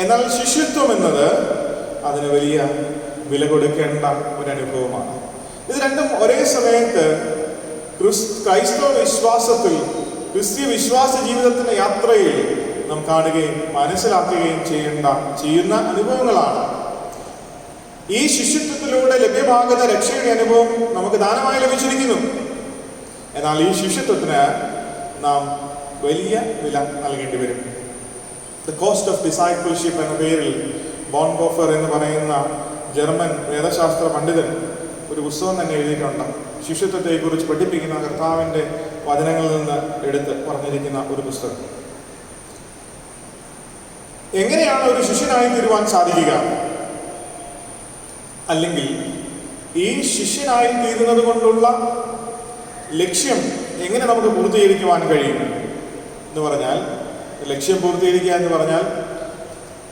എന്നാൽ ശിഷ്യത്വം എന്നത് അതിന് വലിയ വില കൊടുക്കേണ്ട ഒരു അനുഭവമാണ്. ഇത് രണ്ടും ഒരേ സമയത്ത് ക്രൈസ്തവ വിശ്വാസത്തിൽ, ക്രിസ്തീയ വിശ്വാസ ജീവിതത്തിൻ്റെ യാത്രയിൽ നാം കാണുകയും മനസ്സിലാക്കുകയും ചെയ്യുന്ന അനുഭവങ്ങളാണ്. ഈ ശിഷ്യത്വത്തിലൂടെ ലഭ്യമാകുന്ന രക്ഷയുടെ അനുഭവം നമുക്ക് ദാനമായി ലഭിച്ചിരിക്കുന്നു. എന്നാൽ ഈ ശിഷ്യത്വത്തിന് നാം വലിയ വില നൽകേണ്ടി വരും. ദ കോസ്റ്റ് ഓഫ് ഡിസൈപ്പിൾഷിപ്പ് എന്ന പേരിൽ ബോൺഹോഫർ എന്ന് പറയുന്ന ജർമ്മൻ വേദശാസ്ത്ര പണ്ഡിതൻ ഒരു പുസ്തകം തന്നെ എഴുതിയിട്ടുണ്ട്. ശിഷ്യത്വത്തെക്കുറിച്ച് പഠിപ്പിക്കുന്ന കർത്താവിൻ്റെ വചനങ്ങളിൽ നിന്ന് എടുത്ത് പറഞ്ഞിരിക്കുന്ന ഒരു പുസ്തകം. എങ്ങനെയാണ് ഒരു ശിഷ്യനായി തീരുവാൻ സാധിക്കുക, അല്ലെങ്കിൽ ഈ ശിഷ്യനായി തീരുന്നത് കൊണ്ടുള്ള ലക്ഷ്യം എങ്ങനെ നമുക്ക് പൂർത്തീകരിക്കുവാൻ കഴിയും എന്ന് പറഞ്ഞാൽ, ലക്ഷ്യം പൂർത്തീകരിക്കുക എന്ന് പറഞ്ഞാൽ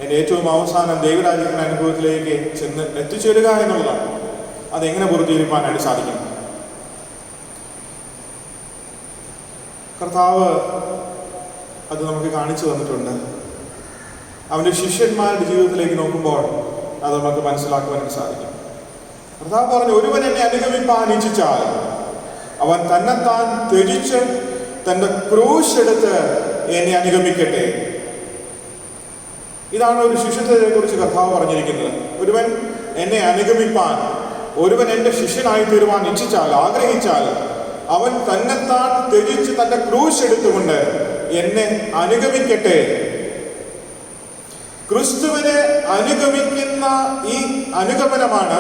എൻ്റെ ഏറ്റവും അവസാനം ദൈവരാജ്യത്തിൻ്റെ അനുഭവത്തിലേക്ക് ചെന്ന് എത്തിച്ചേരുക എന്നുള്ളതാണ്. അതെങ്ങനെ പൂർത്തീകരിക്കാനായിട്ട് സാധിക്കും? കർത്താവ് അത് നമുക്ക് കാണിച്ചു തന്നിട്ടുണ്ട്. അവൻ്റെ ശിഷ്യന്മാരുടെ ജീവിതത്തിലേക്ക് നോക്കുമ്പോൾ അത് നമുക്ക് മനസ്സിലാക്കുവാനായിട്ട് സാധിക്കും. കർത്താവ് പറഞ്ഞു, ഒരുവൻ എന്നെ അനുഗമിപ്പാൻ ഇച്ഛിച്ചാൽ അവൻ തന്നെത്താൻ ത്യജിച്ച് തൻ്റെ ക്രൂശ് എടുത്ത് എന്നെ അനുഗമിക്കട്ടെ. ഇതാണ് ഒരു ശിഷ്യത്വത്തെ കുറിച്ച് കർത്താവ് പറഞ്ഞിരിക്കുന്നത്. ഒരുവൻ എന്നെ അനുഗമിപ്പാൻ, ഒരുവൻ എൻ്റെ ശിഷ്യനായി തീരുവാൻ ഇച്ഛിച്ചാൽ, ആഗ്രഹിച്ചാൽ അവൻ തന്നെത്താൻ ത്യജിച്ച് തൻ്റെ ക്രൂശ് എടുത്തുകൊണ്ട് എന്നെ അനുഗമിക്കട്ടെ. ക്രിസ്തുവിനെ അനുഗമിക്കുന്ന ഈ അനുഗമനമാണ്,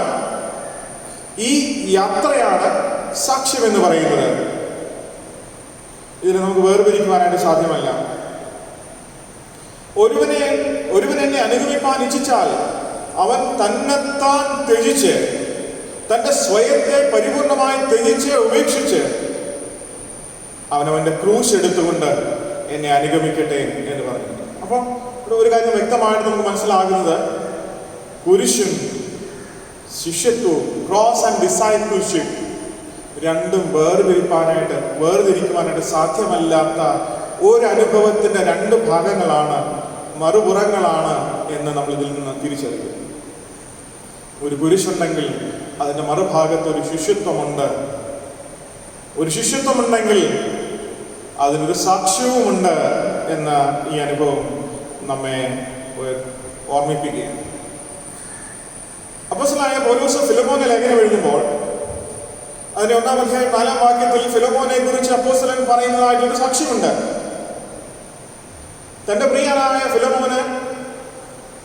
ഈ യാത്രയാണ് സാക്ഷ്യം എന്ന് പറയുന്നത്. ഇതിനെ നമുക്ക് വേർതിരിക്കുവാനായിട്ട് സാധ്യമല്ല. ഒരുവൻ എന്നെ അനുഗമിപ്പാൻ ഇച്ഛിച്ചാൽ അവൻ തന്നെത്താൻ ത്യജിച്ച്, തൻ്റെ സ്വയത്തെ പരിപൂർണമായി ത്യജിച്ച് ഉപേക്ഷിച്ച് അവനവൻ്റെ ക്രൂശ് എടുത്തുകൊണ്ട് എന്നെ അനുഗമിക്കട്ടെ എന്ന് പറഞ്ഞു. അപ്പം ഇവിടെ ഒരു കാര്യം വ്യക്തമായിട്ട് നമുക്ക് മനസ്സിലാകുന്നത്, കുരിശും ശിഷ്യത്വവും, ക്രോസ് ആൻഡ് ഡിസൈപ്പിൾഷിപ്പ് രണ്ടും വേർതിരിക്കുവാനായിട്ട് സാധ്യമല്ലാത്ത ഒരു അനുഭവത്തിൻ്റെ രണ്ട് ഭാഗങ്ങളാണ്, മറുപുറങ്ങളാണ് എന്ന് നമ്മൾ ഇതിൽ നിന്ന് തിരിച്ചറിയും. ഒരു കുരിശുണ്ടെങ്കിൽ അതിൻ്റെ മറുഭാഗത്ത് ഒരു ശിഷ്യത്വമുണ്ട്. ഒരു ശിഷ്യത്വമുണ്ടെങ്കിൽ അതിനൊരു സാക്ഷ്യവുമുണ്ട് എന്ന ഈ അനുഭവം നമ്മെ ഓർമ്മിപ്പിക്കുകയാണ്. അപ്പോസ്തലനായ പൗലോസ് ഫിലോമോനെ ലേഖനം എഴുതുമ്പോൾ അതിന്റെ 1-ാം അധ്യായം 4-ാം വാക്യത്തിൽ ഫിലോമോനെ കുറിച്ച് അപ്പോസ്തലൻ പറയുന്നതായിട്ടൊരു സാക്ഷ്യമുണ്ട്. തന്റെ പ്രിയനായ ഫിലോമോന്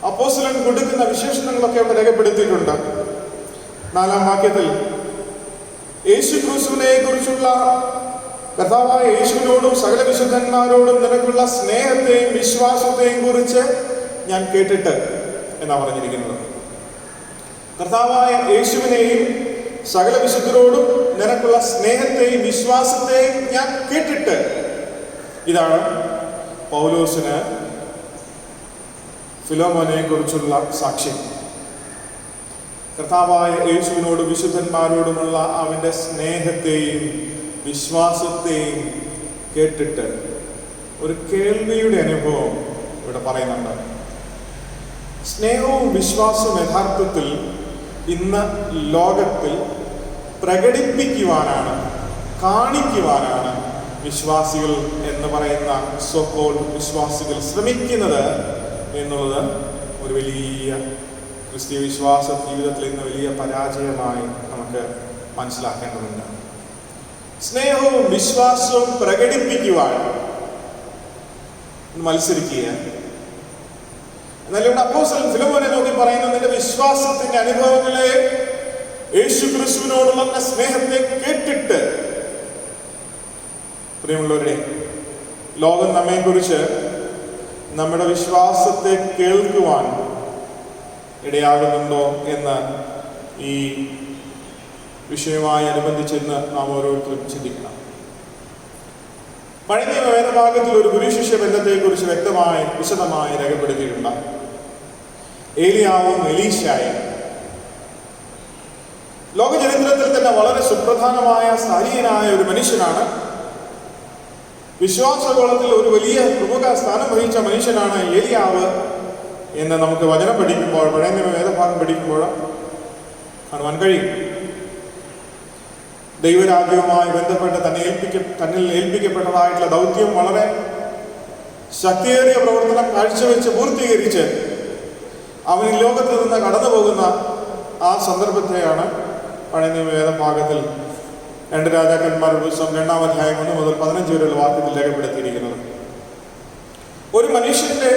അപ്പോസ്തലൻ കൊടുക്കുന്ന വിശേഷണങ്ങളൊക്കെ അവിടെ രേഖപ്പെടുത്തിയിട്ടുണ്ട്. 4-ാം വാക്യത്തിൽ യേശു ക്രിസ്തുവിനെ കുറിച്ചുള്ള കർത്താവായ യേശുവിനോടും സകല വിശുദ്ധന്മാരോടും നിനക്കുള്ള സ്നേഹത്തെയും വിശ്വാസത്തെയും കുറിച്ച് ഞാൻ കേട്ടിട്ട് എന്നാണ് പറഞ്ഞിരിക്കുന്നത്. കർത്താവായ യേശുവിനെയും സകല വിശുദ്ധരോടും നിനക്കുള്ള സ്നേഹത്തെയും വിശ്വാസത്തെയും ഞാൻ കേട്ടിട്ട്. ഇതാണ് പൗലോസിന് ഫിലോമോനെ കുറിച്ചുള്ള സാക്ഷ്യം. കർത്താവായ യേശുവിനോടും വിശുദ്ധന്മാരോടുമുള്ള അവൻ്റെ സ്നേഹത്തെയും വിശ്വാസത്തെയും കേട്ടിട്ട് ഒരു കേൾവിയുടെ അനുഭവം ഇവിടെ പറയുന്നുണ്ട്. സ്നേഹവും വിശ്വാസവും യഥാർത്ഥത്തിൽ ഇന്ന് ലോകത്തിൽ പ്രകടിപ്പിക്കുവാനാണ്, കാണിക്കുവാനാണ് വിശ്വാസികൾ എന്ന് പറയുന്ന സോക്കോൾ വിശ്വാസികൾ ശ്രമിക്കുന്നത് എന്നുള്ളത് ഒരു വലിയ ക്രിസ്തീയ വിശ്വാസ ജീവിതത്തിൽ ഇന്ന് വലിയ പരാജയമായി നമുക്ക് മനസ്സിലാക്കേണ്ടതുണ്ട്. സ്നേഹവും വിശ്വാസവും പ്രകടിപ്പിക്കുവാൻ മത്സരിക്കുക. എന്നാൽ ഇവിടെ അപ്പോസ്തലൻ ഫിലോമോനെ നോക്കി പറയുന്നു, നിന്റെ വിശ്വാസത്തിന്റെ അനുഭവങ്ങളെ, യേശു ക്രിസ്തുവിനോടുള്ള സ്നേഹത്തെ കേട്ടിട്ട്. പ്രിയമുള്ളവരെ, ലോകം നമ്മെക്കുറിച്ച് നമ്മുടെ വിശ്വാസത്തെ കേൾക്കുവാൻ ഇടയാകുന്നുണ്ടോ എന്ന് ഈ വിഷയവുമായി അനുബന്ധിച്ചെന്ന് നാം ഓരോരുത്തരും ചിന്തിക്കണം. പഴയ നിയമ വേദഭാഗത്തിൽ ഒരു ഗുരുശിഷ്യ ബന്ധത്തെക്കുറിച്ച് വ്യക്തമായി വിശദമായി രേഖപ്പെടുത്തിയിട്ടുണ്ട്. ഏലിയാവും എലീശായും ലോകചരിത്രത്തിൽ തന്നെ വളരെ സുപ്രധാനമായ സ്ഥാനീയനായ ഒരു മനുഷ്യനാണ്. വിശ്വാസഗോളത്തിൽ ഒരു വലിയ പ്രമുഖ സ്ഥാനം വഹിച്ച മനുഷ്യനാണ് ഏലിയാവ് എന്ന് നമുക്ക് വചനം പഠിക്കുമ്പോൾ, പഴയ നിയമ വേദഭാഗം പഠിക്കുമ്പോൾ കാണുവാൻ കഴിയും. ദൈവരാജ്യവുമായി ബന്ധപ്പെട്ട് തന്നിൽ ഏൽപ്പിക്കപ്പെട്ടതായിട്ടുള്ള ദൗത്യം വളരെ ശക്തിയേറിയ പ്രവർത്തനം കാഴ്ചവെച്ച് പൂർത്തീകരിച്ച് അവൻ ഈ ലോകത്ത് നിന്ന് കടന്നു പോകുന്ന ആ സന്ദർഭത്തെയാണ് പഴയ നിയമ വേദഭാഗത്തിൽ 2 രാജാക്കന്മാരുടെ പുസ്തകം 2-ാം അധ്യായം 1 മുതൽ 15 വരെയുള്ള വാക്യത്തിൽ രേഖപ്പെടുത്തിയിരിക്കുന്നത്. ഒരു മനുഷ്യന്റെ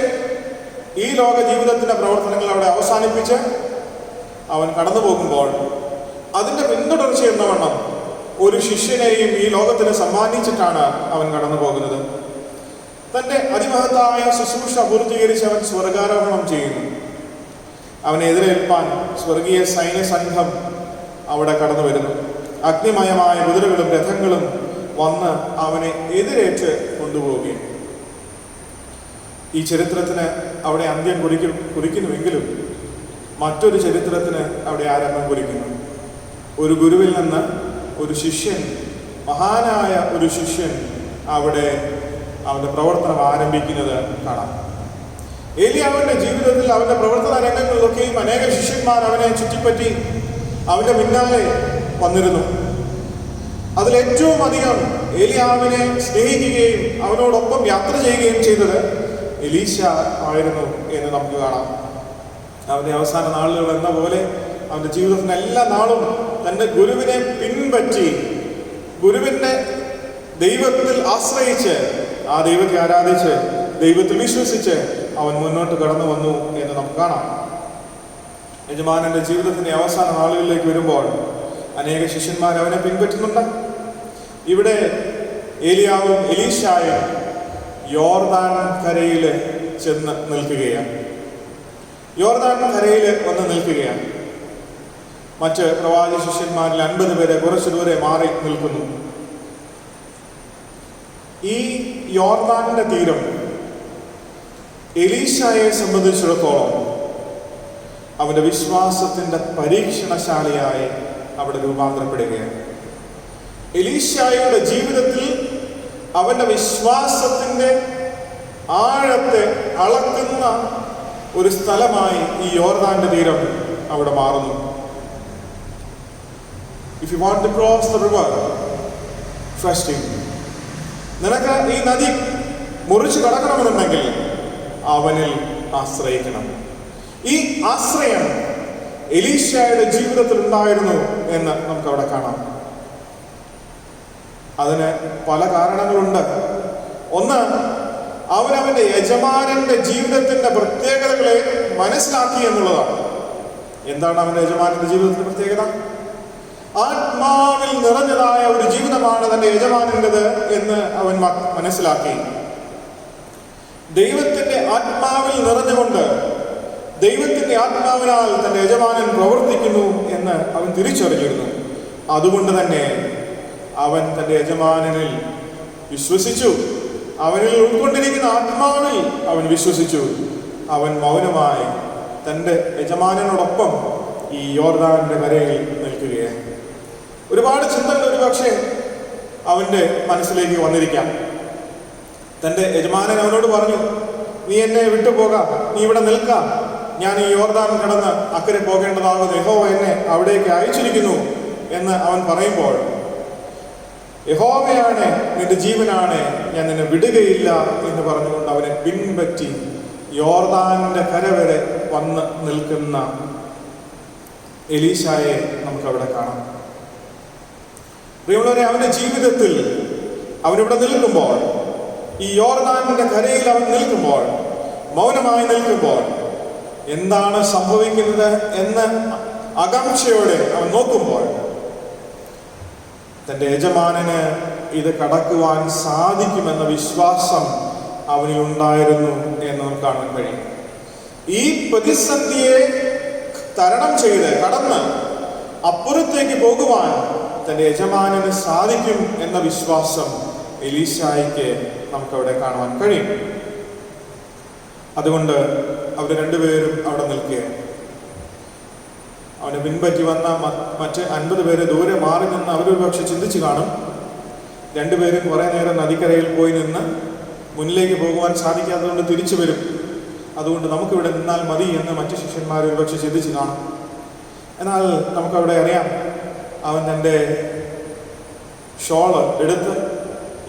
ഈ ലോക ജീവിതത്തിൻ്റെ പ്രവർത്തനങ്ങൾ അവിടെ അവസാനിപ്പിച്ച് അവൻ കടന്നു പോകുമ്പോൾ അതിൻ്റെ പിന്തുടർച്ച എന്ന വണ്ണം ഒരു ശിഷ്യനെയും ഈ ലോകത്തിന് സമ്മാനിച്ചിട്ടാണ് അവൻ കടന്നു പോകുന്നത്. തൻ്റെ അതിമഹത്തായ ശുശ്രൂഷ പൂർത്തീകരിച്ച് അവൻ സ്വർഗാരോഹണം ചെയ്യുന്നു. അവനെ എതിരേൽപ്പാൻ സ്വർഗീയ സൈന്യ സംഘം അവിടെ കടന്നു വരുന്നു. അഗ്നിമയമായ കുതിരകളും രഥങ്ങളും വന്ന് അവനെ എതിരേറ്റ് കൊണ്ടുപോവുകയും ഈ ചരിത്രത്തിന് അവിടെ അന്ത്യം കുറിക്കുന്നുവെങ്കിലും മറ്റൊരു ചരിത്രത്തിന് അവിടെ ആരംഭം കുറിക്കുന്നു. ഒരു ഗുരുവിൽ നിന്ന് ഒരു ശിഷ്യൻ, മഹാനായ ഒരു ശിഷ്യൻ അവിടെ അവൻ്റെ പ്രവർത്തനം ആരംഭിക്കുന്നത് കാണാം. ഏലിയാവിൻ്റെ ജീവിതത്തിൽ അവൻ്റെ പ്രവർത്തന രംഗങ്ങളിലൊക്കെയും അനേക ശിഷ്യന്മാർ അവനെ ചുറ്റിപ്പറ്റി അവൻ്റെ പിന്നാലെ വന്നിരുന്നു. അതിലേറ്റവും അധികം ഏലിയാവിനെ സ്നേഹിക്കുകയും അവനോടൊപ്പം യാത്ര ചെയ്യുകയും ചെയ്തത് എലീശ ആയിരുന്നു എന്ന് നമുക്ക് കാണാം. അവൻ്റെ അവസാന നാളുകൾ എന്ന പോലെ അവൻ്റെ ജീവിതത്തിന് എല്ലാ നാളും തൻ്റെ ഗുരുവിനെ പിൻപറ്റി ഗുരുവിൻ്റെ ദൈവത്തിൽ ആശ്രയിച്ച് ആ ദൈവത്തെ ആരാധിച്ച് ദൈവത്തിൽ വിശ്വസിച്ച് അവൻ മുന്നോട്ട് കടന്നു വന്നു എന്ന് നമുക്ക് കാണാം. യജമാനന്റെ ജീവിതത്തിന്റെ അവസാന നാളുകളിലേക്ക് വരുമ്പോൾ അനേക ശിഷ്യന്മാർ അവനെ പിൻപറ്റുന്നുണ്ട്. ഇവിടെ ഏലിയാവും എലീശായും യോർദാൻ കരയിൽ ചെന്ന് നിൽക്കുകയാണ്. യോർദാൻ കരയിൽ വന്ന് നിൽക്കുകയാണ്. മറ്റ് പ്രവാചക ശിഷ്യന്മാരിൽ 50 പേരെ കുറച്ചു ദൂരെ മാറി നിൽക്കുന്നു. ഈ യോർദാന്റെ തീരം എലീശായെ സംബന്ധിച്ചിടത്തോളം അവന്റെ വിശ്വാസത്തിന്റെ പരീക്ഷണശാലയായി അവിടെ രൂപാന്തരപ്പെടുകയാണ്. എലീശായുടെ ജീവിതത്തിൽ അവന്റെ വിശ്വാസത്തിന്റെ ആഴത്തെ അളക്കുന്ന ഒരു സ്ഥലമായി ഈ യോർദാന്റെ തീരം അവിടെ മാറുന്നു. If you want to cross the river, trust him. നിനക്ക് ഈ നദി മുറിച്ചു കടക്കണമെന്നുണ്ടെങ്കിൽ അവനിൽ ആശ്രയിക്കണം. ഈ ആശ്രയം എലീശായുടെ ജീവിതത്തിൽ ഉണ്ടായിരുന്നു എന്ന് നമുക്ക് അവിടെ കാണാം. അതിന് പല കാരണങ്ങളുണ്ട്. ഒന്ന്, അവനവന്റെ യജമാനന്റെ ജീവിതത്തിന്റെ പ്രത്യേകതകളെ മനസ്സിലാക്കി എന്നുള്ളതാണ്. എന്താണ് അവന്റെ യജമാനന്റെ ജീവിതത്തിന്റെ പ്രത്യേകത? ആത്മാവിൽ നിറഞ്ഞതായ ഒരു ജീവിതമാണ് തന്റെ യജമാനൻ്റെത് എന്ന് അവൻ മനസ്സിലാക്കി. ദൈവത്തിന്റെ ആത്മാവിൽ നിറഞ്ഞുകൊണ്ട് ദൈവത്തിന്റെ ആത്മാവിനാൽ തന്റെ യജമാനൻ പ്രവർത്തിക്കുന്നു എന്ന് അവൻ തിരിച്ചറിഞ്ഞിരുന്നു. അതുകൊണ്ട് തന്നെ അവൻ തന്റെ യജമാനനിൽ വിശ്വസിച്ചു. അവനിൽ ഉൾക്കൊണ്ടിരിക്കുന്ന ആത്മാവിൽ അവൻ വിശ്വസിച്ചു. അവൻ മൗനമായി തൻ്റെ യജമാനനോടൊപ്പം ഈ യോർദാന്റെ കരയിൽ നിൽക്കുകയാണ്. ഒരുപാട് ചിന്തകൾ ഒരുപക്ഷെ അവൻ്റെ മനസ്സിലേക്ക് വന്നിരിക്കാം. തൻ്റെ യജമാനൻ അവനോട് പറഞ്ഞു, നീ എന്നെ വിട്ടുപോകാം, നീ ഇവിടെ നിൽക്കാം, ഞാൻ ഈ യോർദാൻ കടന്ന് അക്കരെ പോകേണ്ടതാകുന്നു, യഹോവ എന്നെ അവിടേക്ക് അയച്ചിരിക്കുന്നു എന്ന് അവൻ പറയുമ്പോൾ, യഹോവയാണ് നിന്റെ ജീവനാണ്, ഞാൻ നിന്നെ വിടുകയില്ല എന്ന് പറഞ്ഞുകൊണ്ട് അവനെ പിൻപറ്റി യോർദാന്റെ കര വരെ വന്ന് നിൽക്കുന്ന എലീശായെ നമുക്കവിടെ കാണാം. പ്രിയമുള്ളവരെ, അവന്റെ ജീവിതത്തിൽ അവനിവിടെ നിൽക്കുമ്പോൾ, ഈ യോർദാന്റെ കരയിൽ അവൻ നിൽക്കുമ്പോൾ, മൗനമായി നിൽക്കുമ്പോൾ എന്താണ് സംഭവിക്കുന്നത് എന്ന് ആകാംക്ഷയോടെ അവൻ നോക്കുമ്പോൾ തൻ്റെ യജമാനന് ഇത് കടക്കുവാൻ സാധിക്കുമെന്ന വിശ്വാസം അവനിൽ ഉണ്ടായിരുന്നു എന്ന് നമുക്ക് കാണാൻ കഴിയും. ഈ പ്രതിസന്ധിയെ തരണം ചെയ്ത് കടന്ന് അപ്പുറത്തേക്ക് പോകുവാൻ തൻ്റെ യജമാനന് സാധിക്കും എന്ന വിശ്വാസം എലീശായ്ക്ക് നമുക്കവിടെ കാണുവാൻ കഴിയും. അതുകൊണ്ട് അവർ രണ്ടുപേരും അവിടെ നിൽക്കുകയാണ്. അവനെ പിൻപറ്റി വന്ന മറ്റ് 50 പേര് ദൂരെ മാറി നിന്ന് അവരൊരു പക്ഷെ ചിന്തിച്ചു കാണും, രണ്ടുപേരും കുറേ നേരം നദിക്കരയിൽ പോയി നിന്ന് മുന്നിലേക്ക് പോകുവാൻ സാധിക്കാത്തതുകൊണ്ട് തിരിച്ചു വരും, അതുകൊണ്ട് നമുക്കിവിടെ നിന്നാൽ മതി എന്ന് മറ്റു ശിഷ്യന്മാർ ഒരു പക്ഷെ ചിന്തിച്ചു കാണും. എന്നാൽ നമുക്കവിടെ അറിയാം, അവൻ തൻ്റെ ഷോള് എടുത്ത്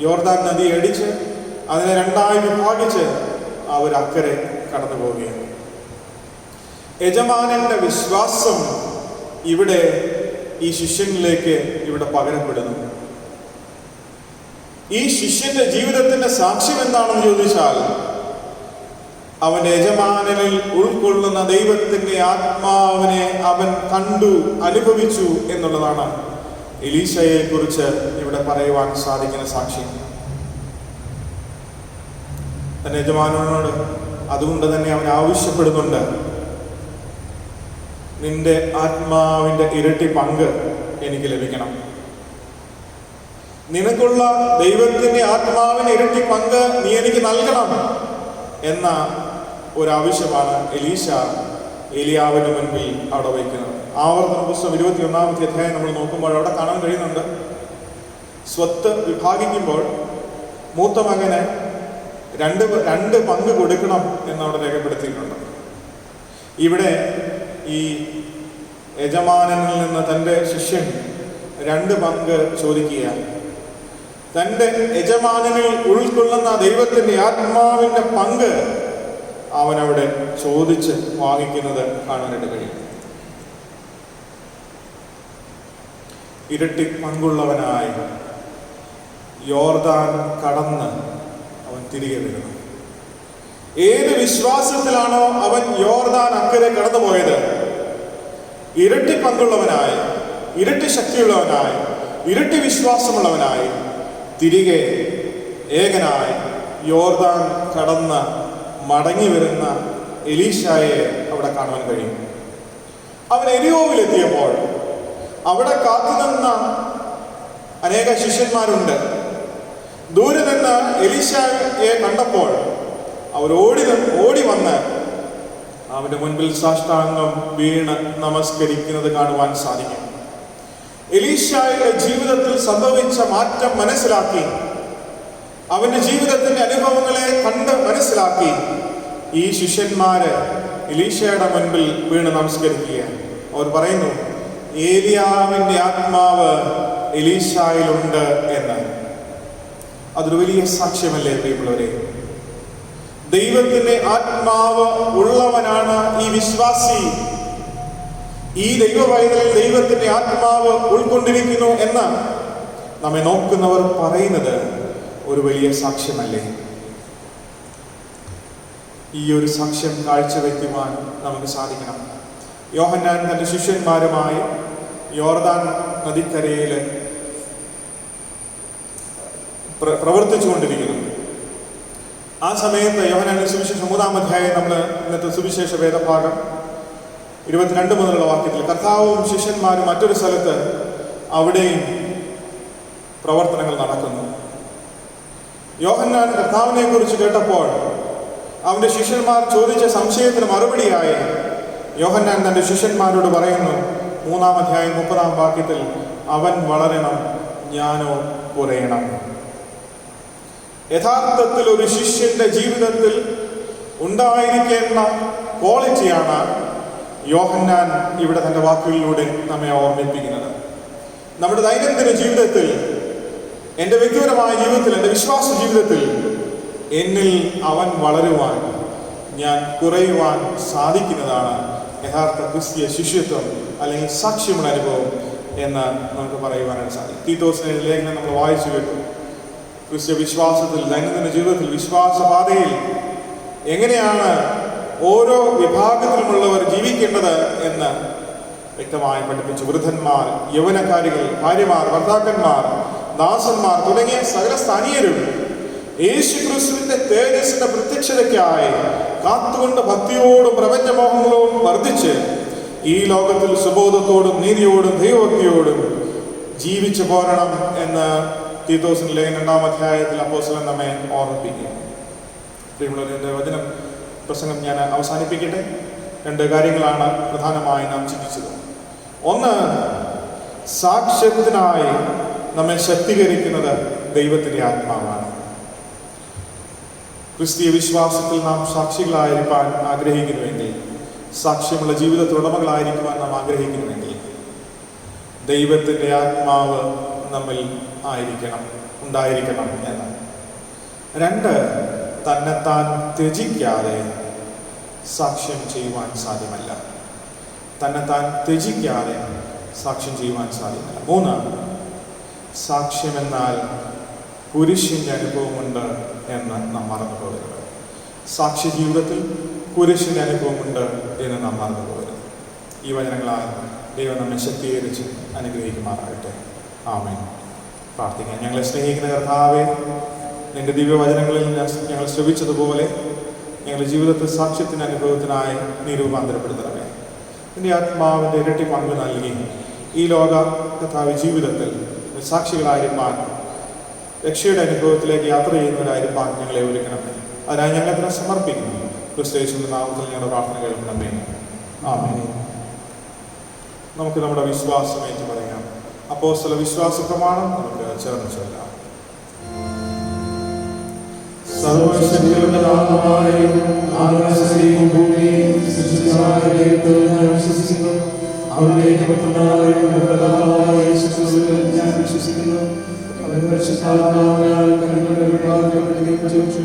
യോർദാൻ നദി അടിച്ച് അതിനെ 2ആയി വിഭാഗിച്ച് അവരക്കരെ കടന്നു പോവുകയാണ്. യജമാനന്റെ വിശ്വാസം ഇവിടെ ഈ ശിഷ്യനിലേക്ക് ഇവിടെ പകരപ്പെടുന്നു. ഈ ശിഷ്യന്റെ ജീവിതത്തിന്റെ സാക്ഷ്യം എന്താണെന്ന് ചോദിച്ചാൽ, അവന്റെ യജമാനനിൽ ഉൾക്കൊള്ളുന്ന ദൈവത്തിന്റെ ആത്മാവിനെ അവൻ കണ്ടു അനുഭവിച്ചു എന്നുള്ളതാണ് എലീശയെ കുറിച്ച് ഇവിടെ പറയുവാൻ സാധിക്കുന്ന സാക്ഷ്യം. തന്റെ യജമാനനോട് അതുകൊണ്ട് തന്നെ അവൻ ആവശ്യപ്പെടുന്നുണ്ട്, നിന്റെ ആത്മാവിന്റെ ഇരട്ടി പങ്ക് എനിക്ക് ലഭിക്കണം. നിനക്കുള്ള ദൈവത്തിന്റെ ആത്മാവിന് ഇരട്ടി പങ്ക് നീ എനിക്ക് നൽകണം എന്ന ഒരാവശ്യമാണ് എലീശ ഏലിയാവിന് മുൻപിൽ അവിടെ വയ്ക്കുന്നത്. ആവർത്തന പുസ്തകം 21-ാമത്തെ അധ്യായം നമ്മൾ നോക്കുമ്പോൾ അവിടെ കാണാൻ കഴിയുന്നുണ്ട്, സ്വത്ത് വിഭാഗിക്കുമ്പോൾ മൂത്ത മകന് രണ്ട് പങ്ക് കൊടുക്കണം എന്നവിടെ രേഖപ്പെടുത്തിയിട്ടുണ്ട്. ഇവിടെ ഈ യജമാനനിൽ നിന്ന് തൻ്റെ ശിഷ്യൻ 2 പങ്ക് ചോദിക്കുകയാണ്. തൻ്റെ യജമാനനിൽ ഉൾക്കൊള്ളുന്ന ദൈവത്തിൻ്റെ ആത്മാവിൻ്റെ പങ്ക് അവനവിടെ ചോദിച്ച് വാങ്ങിക്കുന്നത് കാണാനായിട്ട് കഴിയും. ഇരട്ടി പങ്കുള്ളവനായി യോർദാൻ കടന്ന് അവൻ തിരികെ വരുന്നു. ഏത് വിശ്വാസത്തിലാണോ അവൻ യോർദാൻ അക്കരെ കടന്നുപോയത്, ഇരട്ടി പങ്കുള്ളവനായി, ഇരട്ടി ശക്തിയുള്ളവനായി, ഇരട്ടി വിശ്വാസമുള്ളവനായി തിരികെ ഏകനായി യോർദാൻ കടന്ന് മടങ്ങി വരുന്ന എലീശായെ അവിടെ കാണാൻ കഴിയും. അവൻ എരിയോവിലെത്തിയപ്പോൾ അവിടെ കാത്തുനിന്ന അനേക ശിഷ്യന്മാരുണ്ട്. ദൂരെ നിന്ന് എലീശായെ കണ്ടപ്പോൾ അവർ ഓടി വന്ന് അവന്റെ മുൻപിൽ സാഷ്ടാംഗം വീണ് നമസ്കരിക്കുന്നത് കാണുവാൻ സാധിക്കും. എലീശായുടെ ജീവിതത്തിൽ സംഭവിച്ച മാറ്റം മനസ്സിലാക്കി, അവന്റെ ജീവിതത്തിന്റെ അനുഭവങ്ങളെ കണ്ട് മനസ്സിലാക്കി ഈ ശിഷ്യന്മാര് എലീശയുടെ മുൻപിൽ വീണ് നമസ്കരിക്കുകയാണ്. അവർ പറയുന്നു, ഏലിയാവിന്റെ ആത്മാവ് എലീശായിലുണ്ട് എന്ന്. അതൊരു വലിയ സാക്ഷ്യമല്ലേ പ്രിയമുള്ളവരെ? ദൈവത്തിന്റെ ആത്മാവ് ഉള്ളവനാണ് ഈ വിശ്വാസി. ഈ ദൈവവൈതലിൽ ദൈവത്തിന്റെ ആത്മാവ് ഉൾക്കൊണ്ടിരിക്കുന്നു എന്ന് നമ്മെ നോക്കുന്നവർ പറയുന്നത് ഒരു വലിയ സാക്ഷ്യമല്ലേ? ഈ ഒരു സാക്ഷ്യം കാഴ്ചവെക്കുവാൻ നമുക്ക് സാധിക്കണം. യോഹന്നാൻ തന്റെ ശിഷ്യന്മാരുമായി യോർദാൻ നദിക്കരയിൽ പ്രവർത്തിച്ചുകൊണ്ടിരിക്കുന്നു. ആ സമയത്ത് യോഹന്നാന്റെ സുവിശേഷം 3-ാം അധ്യായം, നമ്മൾ ഇന്നത്തെ സുവിശേഷ വേദഭാഗം 22 മുതലുള്ള വാക്യത്തിൽ, കർത്താവും ശിഷ്യന്മാരും മറ്റൊരു സ്ഥലത്ത് അവിടെയും പ്രവർത്തനങ്ങൾ നടക്കുന്നു. യോഹന്നാൻ കർത്താവിനെ കുറിച്ച് കേട്ടപ്പോൾ അവന്റെ ശിഷ്യന്മാർ ചോദിച്ച സംശയത്തിന് മറുപടിയായി യോഹന്നാൻ തന്റെ ശിഷ്യന്മാരോട് പറയുന്നു, 3-ാം അധ്യായം 30-ാം വാക്യത്തിൽ, അവൻ വളരണം, ഞാനോ കുറയണം. യഥാർത്ഥത്തിൽ ഒരു ശിഷ്യന്റെ ജീവിതത്തിൽ ഉണ്ടായിരിക്കേണ്ട ക്വാളിറ്റിയാണ് യോഹന്നാൻ ഇവിടെ തന്റെ വാക്കുകളിലൂടെ നമ്മെ ഓർമ്മിപ്പിക്കുന്നത്. നമ്മുടെ ദൈനംദിന ജീവിതത്തിൽ, എൻ്റെ വ്യക്തിപരമായ ജീവിതത്തിൽ, എൻ്റെ വിശ്വാസ ജീവിതത്തിൽ എന്നിൽ അവൻ വളരുവാൻ, ഞാൻ കുറയുവാൻ സാധിക്കുന്നതാണ് യഥാർത്ഥ ക്രിസ്തീയ ശിഷ്യത്വം അല്ലെങ്കിൽ സാക്ഷ്യമുള്ള അനുഭവം എന്ന് നമുക്ക് പറയുവാനായിട്ട് സാധിക്കും. തീത്തോസിന്റെ ലേഖനം നമ്മൾ വായിച്ചു കേട്ടു. ക്രിസ്തീയ വിശ്വാസത്തിൽ, ദൈനംദിന ജീവിതത്തിൽ, വിശ്വാസപാതയിൽ എങ്ങനെയാണ് ഓരോ വിഭാഗത്തിലുമുള്ളവർ ജീവിക്കേണ്ടത് എന്ന് വ്യക്തമായി പഠിപ്പിച്ചു. വൃദ്ധന്മാർ, യൗവനക്കാരികൾ, ഭാര്യമാർ, ഭർത്താക്കന്മാർ, ദാസന്മാർ തുടങ്ങിയ സകല സ്ഥാനീയരും യേശു ക്രിസ്തുവിന്റെ തേജസ്സിന്റെ പ്രത്യക്ഷതയ്ക്കായി കാത്തുകൊണ്ട് ഭക്തിയോടും പ്രപഞ്ചമോഹങ്ങളോടും വർദ്ധിച്ച് ഈ ലോകത്തിൽ സുബോധത്തോടും നീതിയോടും ദൈവഭക്തിയോടും ജീവിച്ചു പോരണം എന്ന് തീത്തോസിന്റെ ലേഖനം 2-ാം അധ്യായത്തിൽ അപ്പോസ്തലൻ നമ്മെ ഓർമ്മിപ്പിക്കുക. പ്രിയമുള്ളവരുടെ വചനം പ്രസംഗം ഞാൻ അവസാനിപ്പിക്കട്ടെ. 2 കാര്യങ്ങളാണ് പ്രധാനമായി നാം ചിന്തിച്ചത്. ഒന്ന്, സാക്ഷ്യത്തിനായി നമ്മെ ശക്തീകരിക്കുന്നത് ദൈവത്തിന്റെ ആത്മാവാണ്. ക്രിസ്തീയ വിശ്വാസത്തിൽ നാം സാക്ഷികളായിരിക്കാൻ ആഗ്രഹിക്കുന്നുവെങ്കിൽ, സാക്ഷ്യമുള്ള ജീവിതത്തിലുടമകളായിരിക്കുവാൻ നാം ആഗ്രഹിക്കുന്നുവെങ്കിൽ, ദൈവത്തിന്റെ ആത്മാവ് നമ്മിൽ ഉണ്ടായിരിക്കണം എന്ന്. 2, തന്നെത്താൻ ത്യജിക്കാതെ സാക്ഷ്യം ചെയ്യുവാൻ സാധ്യമല്ല. തന്നെത്താൻ ത്യജിക്കാതെ സാക്ഷ്യം ചെയ്യുവാൻ സാധ്യമല്ല. 3, സാക്ഷ്യമെന്നാൽ കുരിശിൻ്റെ അനുഭവമുണ്ട് എന്ന് നാം മറന്നു പോകരുത്. സാക്ഷി ജീവിതത്തിൽ കുരിശിൻ്റെ അനുഭവമുണ്ട് എന്ന് നാം മറന്നു പോകരുത്. ഈ വചനങ്ങളാൽ ദൈവം നമ്മെ ശക്തീകരിച്ച് അനുഗ്രഹിക്കുമാറാകട്ടെ. ആമേൻ. പ്രാർത്ഥിക്കാം. ഞങ്ങളെ സ്നേഹിക്കുന്ന കർത്താവേ, നിന്റെ ദിവ്യവചനങ്ങളിൽ ഞങ്ങൾ ശ്രവിച്ചതുപോലെ ഞങ്ങളുടെ ജീവിതത്തിൽ സാക്ഷ്യത്തിൻ്റെ അനുഭവത്തിനായി നീ രൂപാന്തരപ്പെടുത്തണമേ. നിന്റെ ആത്മാവിൻ്റെ ഇരട്ടി പങ്ക് നൽകി ഈ ലോക കർത്താവ് ജീവിതത്തിൽ സാക്ഷികളായിരിക്കാൻ, രക്ഷയുടെ അനുഭവത്തിലേക്ക് യാത്ര ചെയ്യുന്നവരായിരിക്കാൻ ഞങ്ങളെ ഒരുക്കണമേ. അതിനായി ഞങ്ങളെ സമർപ്പിക്കുന്നു. ക്രിസ്തുയേശുവിന്റെ നാമത്തിൽ ഞങ്ങളുടെ പ്രാർത്ഥന കേൾക്കണമേ. ആമേൻ. നമുക്ക് നമ്മുടെ വിശ്വാസം ഏറ്റു പറയാം. അപ്പോസ്തല വിശ്വാസ പ്രമാണം നമുക്ക് ചേർന്ന് ചൊല്ലാം. സർവശക്തിയുള്ളതായ ആകാശത്തെയും ഭൂമിയെയും സൃഷ്ടിച്ചതായ ദൈവത്തിൽ ഞാൻ വിശ്വസിക്കുന്നു. അവന്റെ പുത്രനായ യേശുക്രിസ്തുവിൽ ഞാൻ വിശ്വസിക്കുന്നു. അവൻ പരിശുദ്ധാത്മാവിനാൽ കനികപ്പെട്ട് ജനിച്ചു.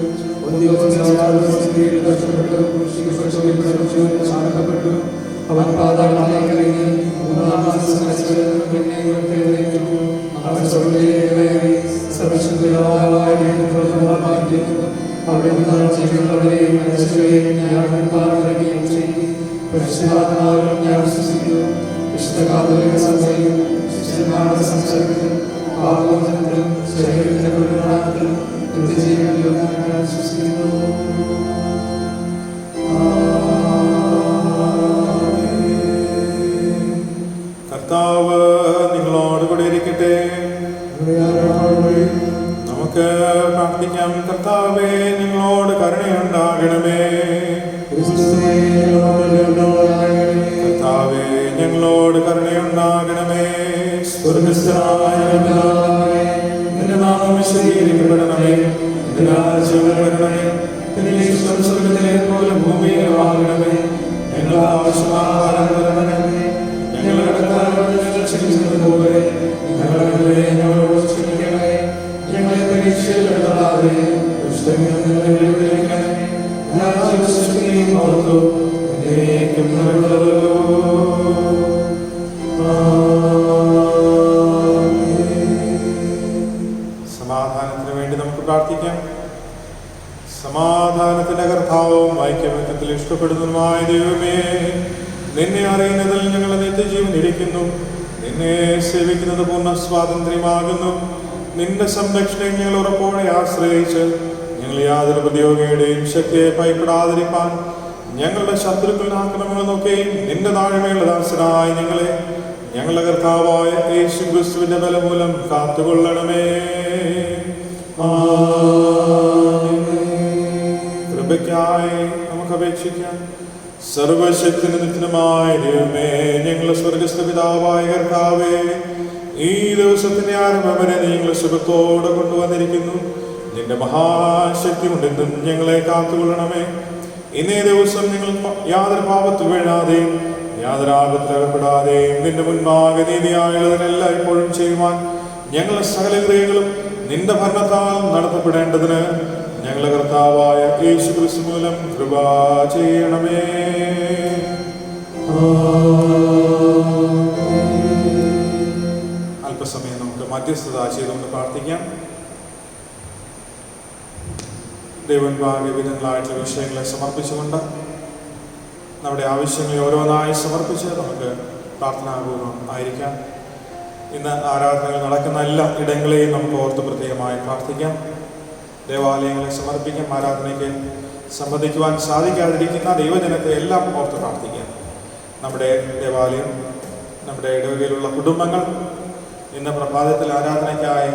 പ്പെട്ടു. അവൻ പാതാളത്തിലേക്ക് ഇറങ്ങി 3-ാം ദിവസം പിന്നെ ഉയർത്തെഴുന്നേറ്റു. അവൻ സ്വർഗ്ഗത്തിലേക്ക് കയറി സർവശക്തനായ ദൈവത്തെ അവിടെ നിന്നാണ് ചെയ്യുന്നവരെയും മനുഷ്യരെയും ന്യായവിധിക്കുകയും ചെയ്തു. പരിശുദ്ധാത്മാവിലും ഞാൻ വിശ്വസിക്കുന്നു. വിശുദ്ധ കാതോലിക സഭയും ശിഷ്യന്മാരുടെ സംസർഗത്തിലും പാപമോചനത്തിലും ശരീരത്തിന്റെ പുനരുദ്ധാനത്തിലും നിത്യജീവനിലും ഞാൻ വിശ്വസിക്കുന്നു. കർത്താവ് നിങ്ങളോട് കൂടെ ഇരിക്കട്ടെ. നമുക്ക് പ്രാർത്ഥിക്കാം. കർത്താവേ, നിങ്ങളോട് കരുണയുണ്ടാകണമേ. കർത്താവേ, ഞങ്ങളോട് കരുണയുണ്ടാകണമേ. സ്വർഗ്ഗസ്ഥനായ പിതാവേ, നിന്റെ നാമം വിശുദ്ധീകരിക്കപ്പെടണമേ. നിന്റെ രാജ്യം വരണമേ. നിന്റെ ഇഷ്ടം സ്വർഗ്ഗത്തിലെ പോലെ ഭൂമിയിലുമാകണമേ. ഞങ്ങൾക്ക് ആവശ്യമായ ആഹാരം തരണമേ. ഞങ്ങളുടെ കടക്കാരോട് ഞങ്ങൾ ക്ഷമിക്കുന്നത് പോലെ ഞങ്ങളോട് ക്ഷമിക്കണമേ. ഞങ്ങളെ പരീക്ഷയിൽ പെടുത്താതെ ദുഷ്ടനിൽ നിന്ന് ഞങ്ങളെ വിടുവിക്കണമേ. രാജ്യവും ശക്തിയും മഹത്വവും എന്നേക്കും നിനക്കുള്ളതല്ലോ. സമാധാനത്തിന് വേണ്ടി നമുക്ക് പ്രാർത്ഥിക്കാം. സമാധാനത്തിന്റെ കർത്താവും ഐക്യമത്യത്തിൽ ഇഷ്ടപ്പെടുന്നതുമായ ദൈവമേ, നിന്നെ അറിയുന്നതിൽ ഞങ്ങൾ നിത്യജീവൻ ഇരിക്കുന്നു. നിന്നെ സേവിക്കുന്നത് പൂർണ്ണ സ്വാതന്ത്ര്യമാകുന്നു. നിന്റെ സംരക്ഷണയെ ഞങ്ങൾ ഉറപ്പോടെ ആശ്രയിച്ച് ഞങ്ങൾ യാതൊരു പ്രതിയോഗിയുടെയും ശക്തിയെ ഭയപ്പെടാതിരിക്കാൻ ഞങ്ങളുടെ ശത്രുക്കളുടെ ആക്രമണങ്ങൾ നോക്കുകയും നിന്റെ താഴ്മയുള്ള ദാസനായ ഞങ്ങളെ ഞങ്ങളുടെ കർത്താവായ യേശുക്രിസ്തുവിന്റെ ബലമൂലം കാത്തുകൊള്ളണമേ. കൃപയ്ക്കായി നമുക്ക് അപേക്ഷിക്കാം. സർവശക്തിന് നിത്യമായ ദൈവമേ, ഞങ്ങളുടെ സ്വർഗ്ഗസ്ഥ പിതാവായ കർത്താവേ, ഈ ദിവസത്തിന്റെ ആരംഭം വരെ ഞങ്ങളെ സുഖത്തോടെ കൊണ്ടുവന്നിരിക്കുന്നു. നിന്റെ മഹാശക്തി കൊണ്ടെന്നും ഞങ്ങളെ കാത്തുകൊള്ളണമേ. ഇന്നേ ദിവസം ഞങ്ങൾ യാതൊരു പാപത്തിൽ വീഴാതെയും യാതൊരു ആപത്തിൽ അകപ്പെടാതെയും നിന്റെ മുൻപാകെ നീതിയായുള്ളതിനെല്ലാം ഇപ്പോഴും ചെയ്യുവാൻ ഞങ്ങളുടെ സകല ഹൃദയങ്ങളും നിന്റെ ഭരണത്താൽ നടത്തപ്പെടേണ്ടതിന് ഞങ്ങളുടെ കർത്താവായ യേശുക്രിസ്തു മൂലം കൃപ ചെയ്യണമേ. അല്പസമയം നമുക്ക് മധ്യസ്ഥത ചെയ്തുകൊണ്ട് പ്രാർത്ഥിക്കാം. ദൈവൻപാകെ വിധങ്ങളായിട്ടുള്ള വിഷയങ്ങളെ സമർപ്പിച്ചുകൊണ്ട് നമ്മുടെ ആവശ്യങ്ങളെ ഓരോന്നായി സമർപ്പിച്ച് നമുക്ക് പ്രാർത്ഥനാപൂർവം ആയിരിക്കാം. ഇന്ന് ആരാധനകൾ നടക്കുന്ന എല്ലാ ഇടങ്ങളെയും നമുക്ക് ഓർത്ത് പ്രത്യേകമായി പ്രാർത്ഥിക്കാം. ദേവാലയങ്ങളെ സമർപ്പിക്കാം. ആരാധനയ്ക്ക് സംബന്ധിക്കുവാൻ സാധിക്കാതിരിക്കുന്ന ദൈവജനത്തെ എല്ലാം ഓർത്ത് പ്രാർത്ഥിക്കാം. നമ്മുടെ ദേവാലയം, നമ്മുടെ ഇടവകയിലുള്ള കുടുംബങ്ങൾ ഇന്ന് പ്രഭാതത്തിൽ ആരാധനയ്ക്കായി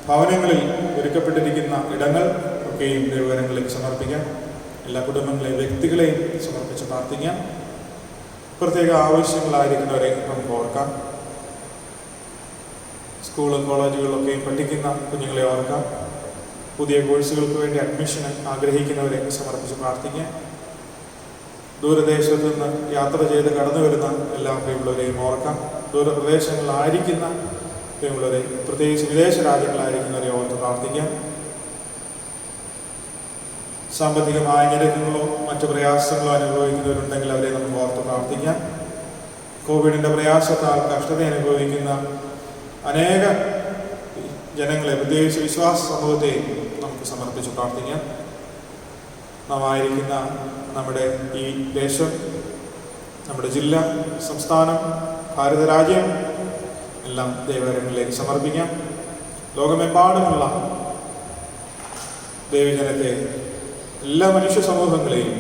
ഭവനങ്ങളിൽ ഒരുക്കപ്പെട്ടിരിക്കുന്ന ഇടങ്ങൾ ഒക്കെയും ദൈവജനങ്ങളിലേക്ക് സമർപ്പിക്കാം. എല്ലാ കുടുംബങ്ങളെയും വ്യക്തികളെയും സമർപ്പിച്ച് പ്രാർത്ഥിക്കാം. പ്രത്യേക ആവശ്യങ്ങളായിരിക്കുന്നവരെ നമുക്ക് ഓർക്കാം. സ്കൂളും കോളേജുകളിലൊക്കെയും പഠിക്കുന്ന കുഞ്ഞുങ്ങളെ ഓർക്കാം. പുതിയ കോഴ്സുകൾക്ക് വേണ്ടി അഡ്മിഷന് ആഗ്രഹിക്കുന്നവരെ സമർപ്പിച്ച് പ്രാർത്ഥിക്കാം. ദൂരദേശത്തു നിന്ന് യാത്ര ചെയ്ത് കടന്നു വരുന്ന എല്ലാ പ്രിയമുള്ളവരെയും ഓർക്കാം. ദൂരപ്രദേശങ്ങളിലായിരിക്കുന്ന പ്രിയമുള്ളവരെ, പ്രത്യേകിച്ച് വിദേശ രാജ്യങ്ങളായിരിക്കുന്നവരെ ഓർത്ത് പ്രാർത്ഥിക്കാം. സാമ്പത്തികമായ ഞെരുക്കങ്ങളോ മറ്റു പ്രയാസങ്ങളോ അനുഭവിക്കുന്നവരുണ്ടെങ്കിൽ അവരെ നമുക്ക് ഓർത്ത് പ്രാർത്ഥിക്കാം. കോവിഡിൻ്റെ പ്രയാസത്താൽ കഷ്ടത അനുഭവിക്കുന്ന അനേക ജനങ്ങളെ, പ്രത്യേകിച്ച് വിശ്വാസ സമൂഹത്തെ നമുക്ക് സമർപ്പിച്ച് പ്രാർത്ഥിക്കാം. നാം ആയിരിക്കുന്ന നമ്മുടെ ഈ ദേശം, നമ്മുടെ ജില്ല, സംസ്ഥാനം, ഭാരതരാജ്യം എല്ലാം ദൈവകരങ്ങളിലേക്ക് സമർപ്പിക്കാം. ലോകമെമ്പാടുമുള്ള ദൈവജനത്തെ, എല്ലാ മനുഷ്യ സമൂഹങ്ങളെയും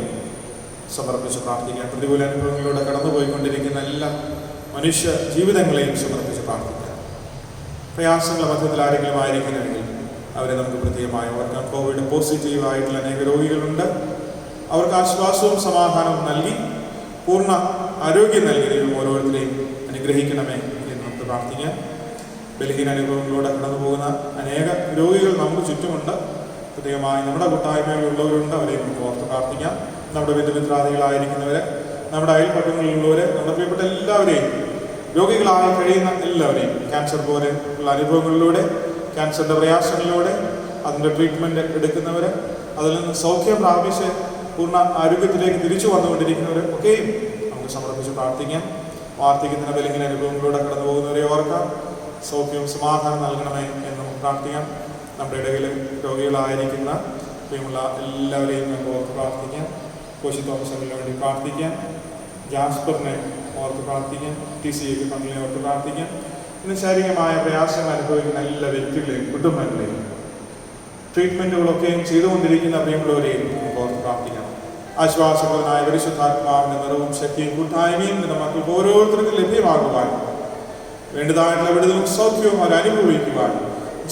സമർപ്പിച്ച് പ്രാർത്ഥിക്കാം. പ്രതികൂല അനുഭവങ്ങളിലൂടെ കടന്നുപോയിക്കൊണ്ടിരിക്കുന്ന എല്ലാ മനുഷ്യ ജീവിതങ്ങളെയും സമർപ്പിച്ച് പ്രാർത്ഥിക്കാം. പ്രയാസങ്ങളുടെ മധ്യത്തിൽ ആരെങ്കിലും ആയിരിക്കുന്നുവെങ്കിൽ അവരെ നമുക്ക് പ്രത്യേകമായി ഓർക്കാം. കോവിഡ് പോസിറ്റീവായിട്ടുള്ള അനേക രോഗികളുണ്ട്. അവർക്ക് ആശ്വാസവും സമാധാനവും നൽകി പൂർണ്ണ ആരോഗ്യം നൽകി ദൈവം ഓരോരുത്തരെയും അനുഗ്രഹിക്കണമേ എന്ന് നമുക്ക് പ്രാർത്ഥിക്കാം. ബലഹീന അനുഭവങ്ങളിലൂടെ കടന്നു പോകുന്ന അനേക രോഗികൾ നമുക്ക് ചുറ്റുമുണ്ട്. പ്രത്യേകമായി നമ്മുടെ കൂട്ടായ്മയിലുള്ളവരുണ്ട്, അവരെയും നമുക്ക് ഓർത്ത് പ്രാർത്ഥിക്കാം. നമ്മുടെ ബന്ധുമിത്രാദികളായിരിക്കുന്നവരെ, നമ്മുടെ അയൽപക്കങ്ങളിലുള്ളവരെ, നമ്മുടെ പ്രിയപ്പെട്ട എല്ലാവരെയും, രോഗികളായി കഴിയുന്ന എല്ലാവരെയും, ക്യാൻസർ പോലെ ഉള്ള അനുഭവങ്ങളിലൂടെ, ക്യാൻസറിൻ്റെ പ്രയാസങ്ങളിലൂടെ അതിൻ്റെ ട്രീറ്റ്മെൻറ്റ് എടുക്കുന്നവർ, അതിൽ നിന്ന് സൗഖ്യം പ്രാപിച്ച് പൂർണ്ണ ആരോഗ്യത്തിലേക്ക് തിരിച്ചു വന്നുകൊണ്ടിരിക്കുന്നവർ ഒക്കെയും നമുക്ക് സമർപ്പിച്ച് പ്രാർത്ഥിക്കാം. വാർദ്ധക്യത്തിൻ്റെ ബലഹീന അനുഭവങ്ങളിലൂടെ കടന്നു പോകുന്നവരെ ഓർക്കാം. സൗഖ്യവും സമാധാനം നൽകണമേ എന്ന് നമുക്ക് പ്രാർത്ഥിക്കാം. നമ്മുടെ ഇടയിൽ രോഗികളായിരിക്കുന്ന പ്രിയമുള്ള എല്ലാവരെയും നമുക്ക് ഓർത്ത് പ്രാർത്ഥിക്കാം. കോശി തോമസിന് വേണ്ടി പ്രാർത്ഥിക്കാം. ജാസ്പറിനെ ഓർത്ത് പ്രാർത്ഥിക്കാം. TCA പങ്കിനെ ഓർത്ത് പ്രാർത്ഥിക്കാം. ഇന്ന് ശാരീരികമായ പ്രയാസങ്ങൾ അനുഭവിക്കുന്ന എല്ലാ വ്യക്തികളെയും, കുടുംബങ്ങളെയും, ട്രീറ്റ്മെൻറ്റുകളൊക്കെയും ചെയ്തുകൊണ്ടിരിക്കുന്ന പ്രിയമുള്ളവരെയും നമുക്ക് ഓർത്ത് പ്രാർത്ഥിക്കാം. ആശ്വാസപ്രദനായ പരിശുദ്ധാത്മാവിൻ്റെ നിറവും ശക്തിയും കൂട്ടായ്മയും നമ്മുടെ മക്കൾക്ക് ഓരോരുത്തർക്കും ലഭ്യമാകുവാൻ, വേണ്ടതായിട്ടുള്ള വിടുതലും സൗഖ്യവും അവർ അനുഭവിക്കുവാൻ,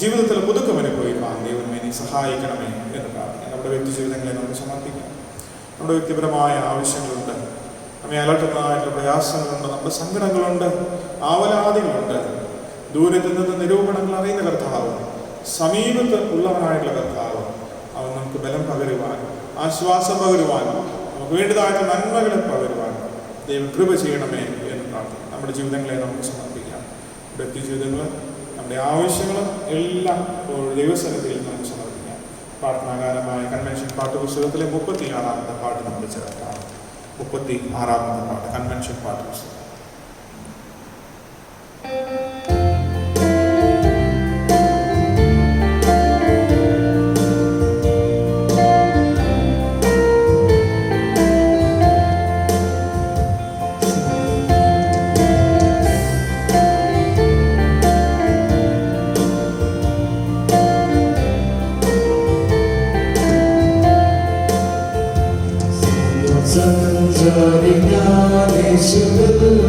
ജീവിതത്തിൽ പുതുക്കം അനുഭവിക്കുവാൻ ദൈവമേ നീ സഹായിക്കണമേ എന്ന് പ്രാർത്ഥിക്കാം. നമ്മുടെ വ്യക്തി ജീവിതങ്ങളെ നമുക്ക് സമർപ്പിക്കാം. നമ്മുടെ വ്യക്തിപരമായ ആവശ്യങ്ങളുണ്ട്, നമ്മെ അലട്ടുന്നതായിട്ടുള്ള പ്രയാസങ്ങളുണ്ട്, നമ്മുടെ സങ്കടങ്ങളുണ്ട്, ആവലാതികളുണ്ട്. ദൂരത്തിൽ നിന്ന് നിരൂപണങ്ങൾ അറിയുന്ന കർത്താവ്, സമീപത്ത് ഉള്ളവനായിട്ടുള്ള കർത്താവ്, അവൻ നമുക്ക് ബലം പകരുവാൻ, ആശ്വാസം പകരുവാൻ, നമുക്ക് വേണ്ടതായിട്ട് നന്മകളെ പകരുവാൻ ദൈവം കൃപ ചെയ്യണമേ എന്ന് പ്രാർത്ഥിക്കാം. നമ്മുടെ ജീവിതങ്ങളെ നമുക്ക് സമർപ്പിക്കാം. വ്യക്തി ജീവിതങ്ങൾ, നമ്മുടെ ആവശ്യങ്ങൾ എല്ലാം ദൈവസന്നിധിയിൽ നമുക്ക് സമർപ്പിക്കാം. പ്രാർത്ഥനാകാരമായ കൺവെൻഷൻ പാട്ട് പുസ്തകത്തിലെ 36-ാമത്തെ പാട്ട് നമുക്ക് ചേർക്കാം. 36-ാമത്തെ പാട്ട്, കൺവെൻഷൻ പാട്ട് പുസ്തകം.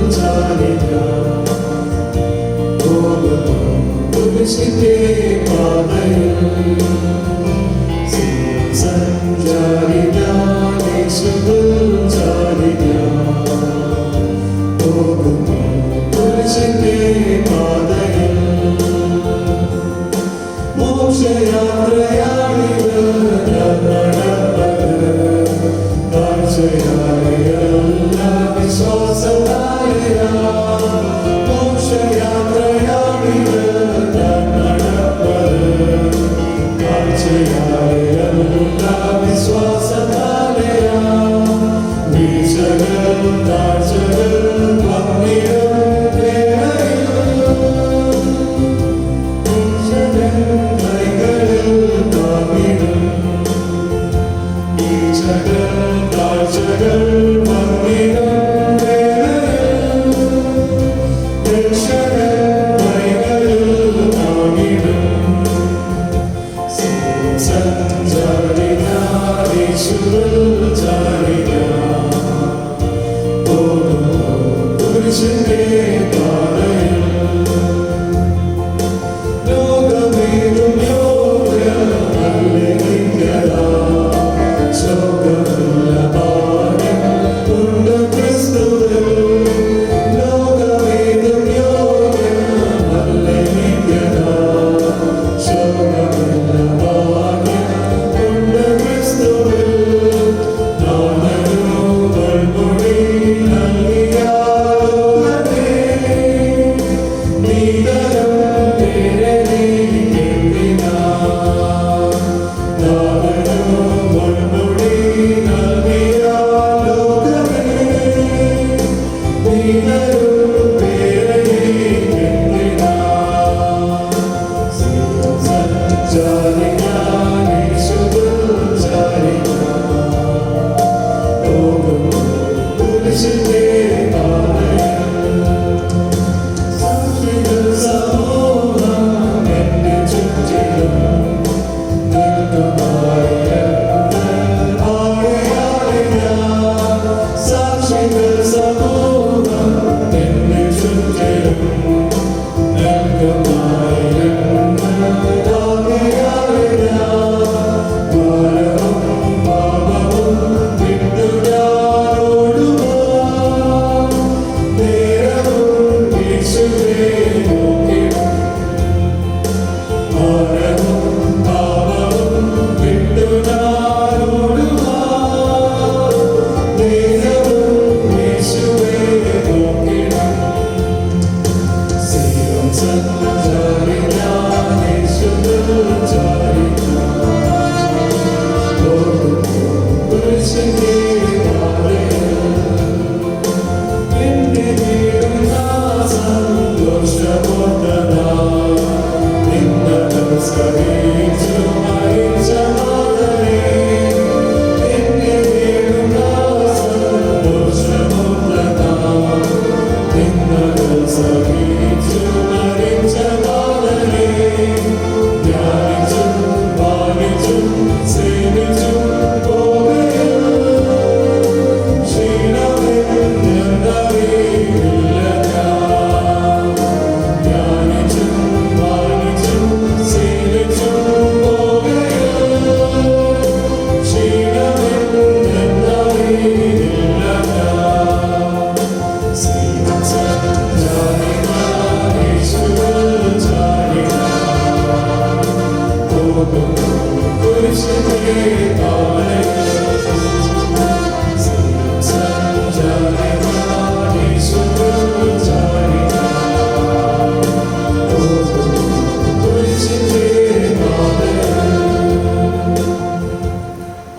Jai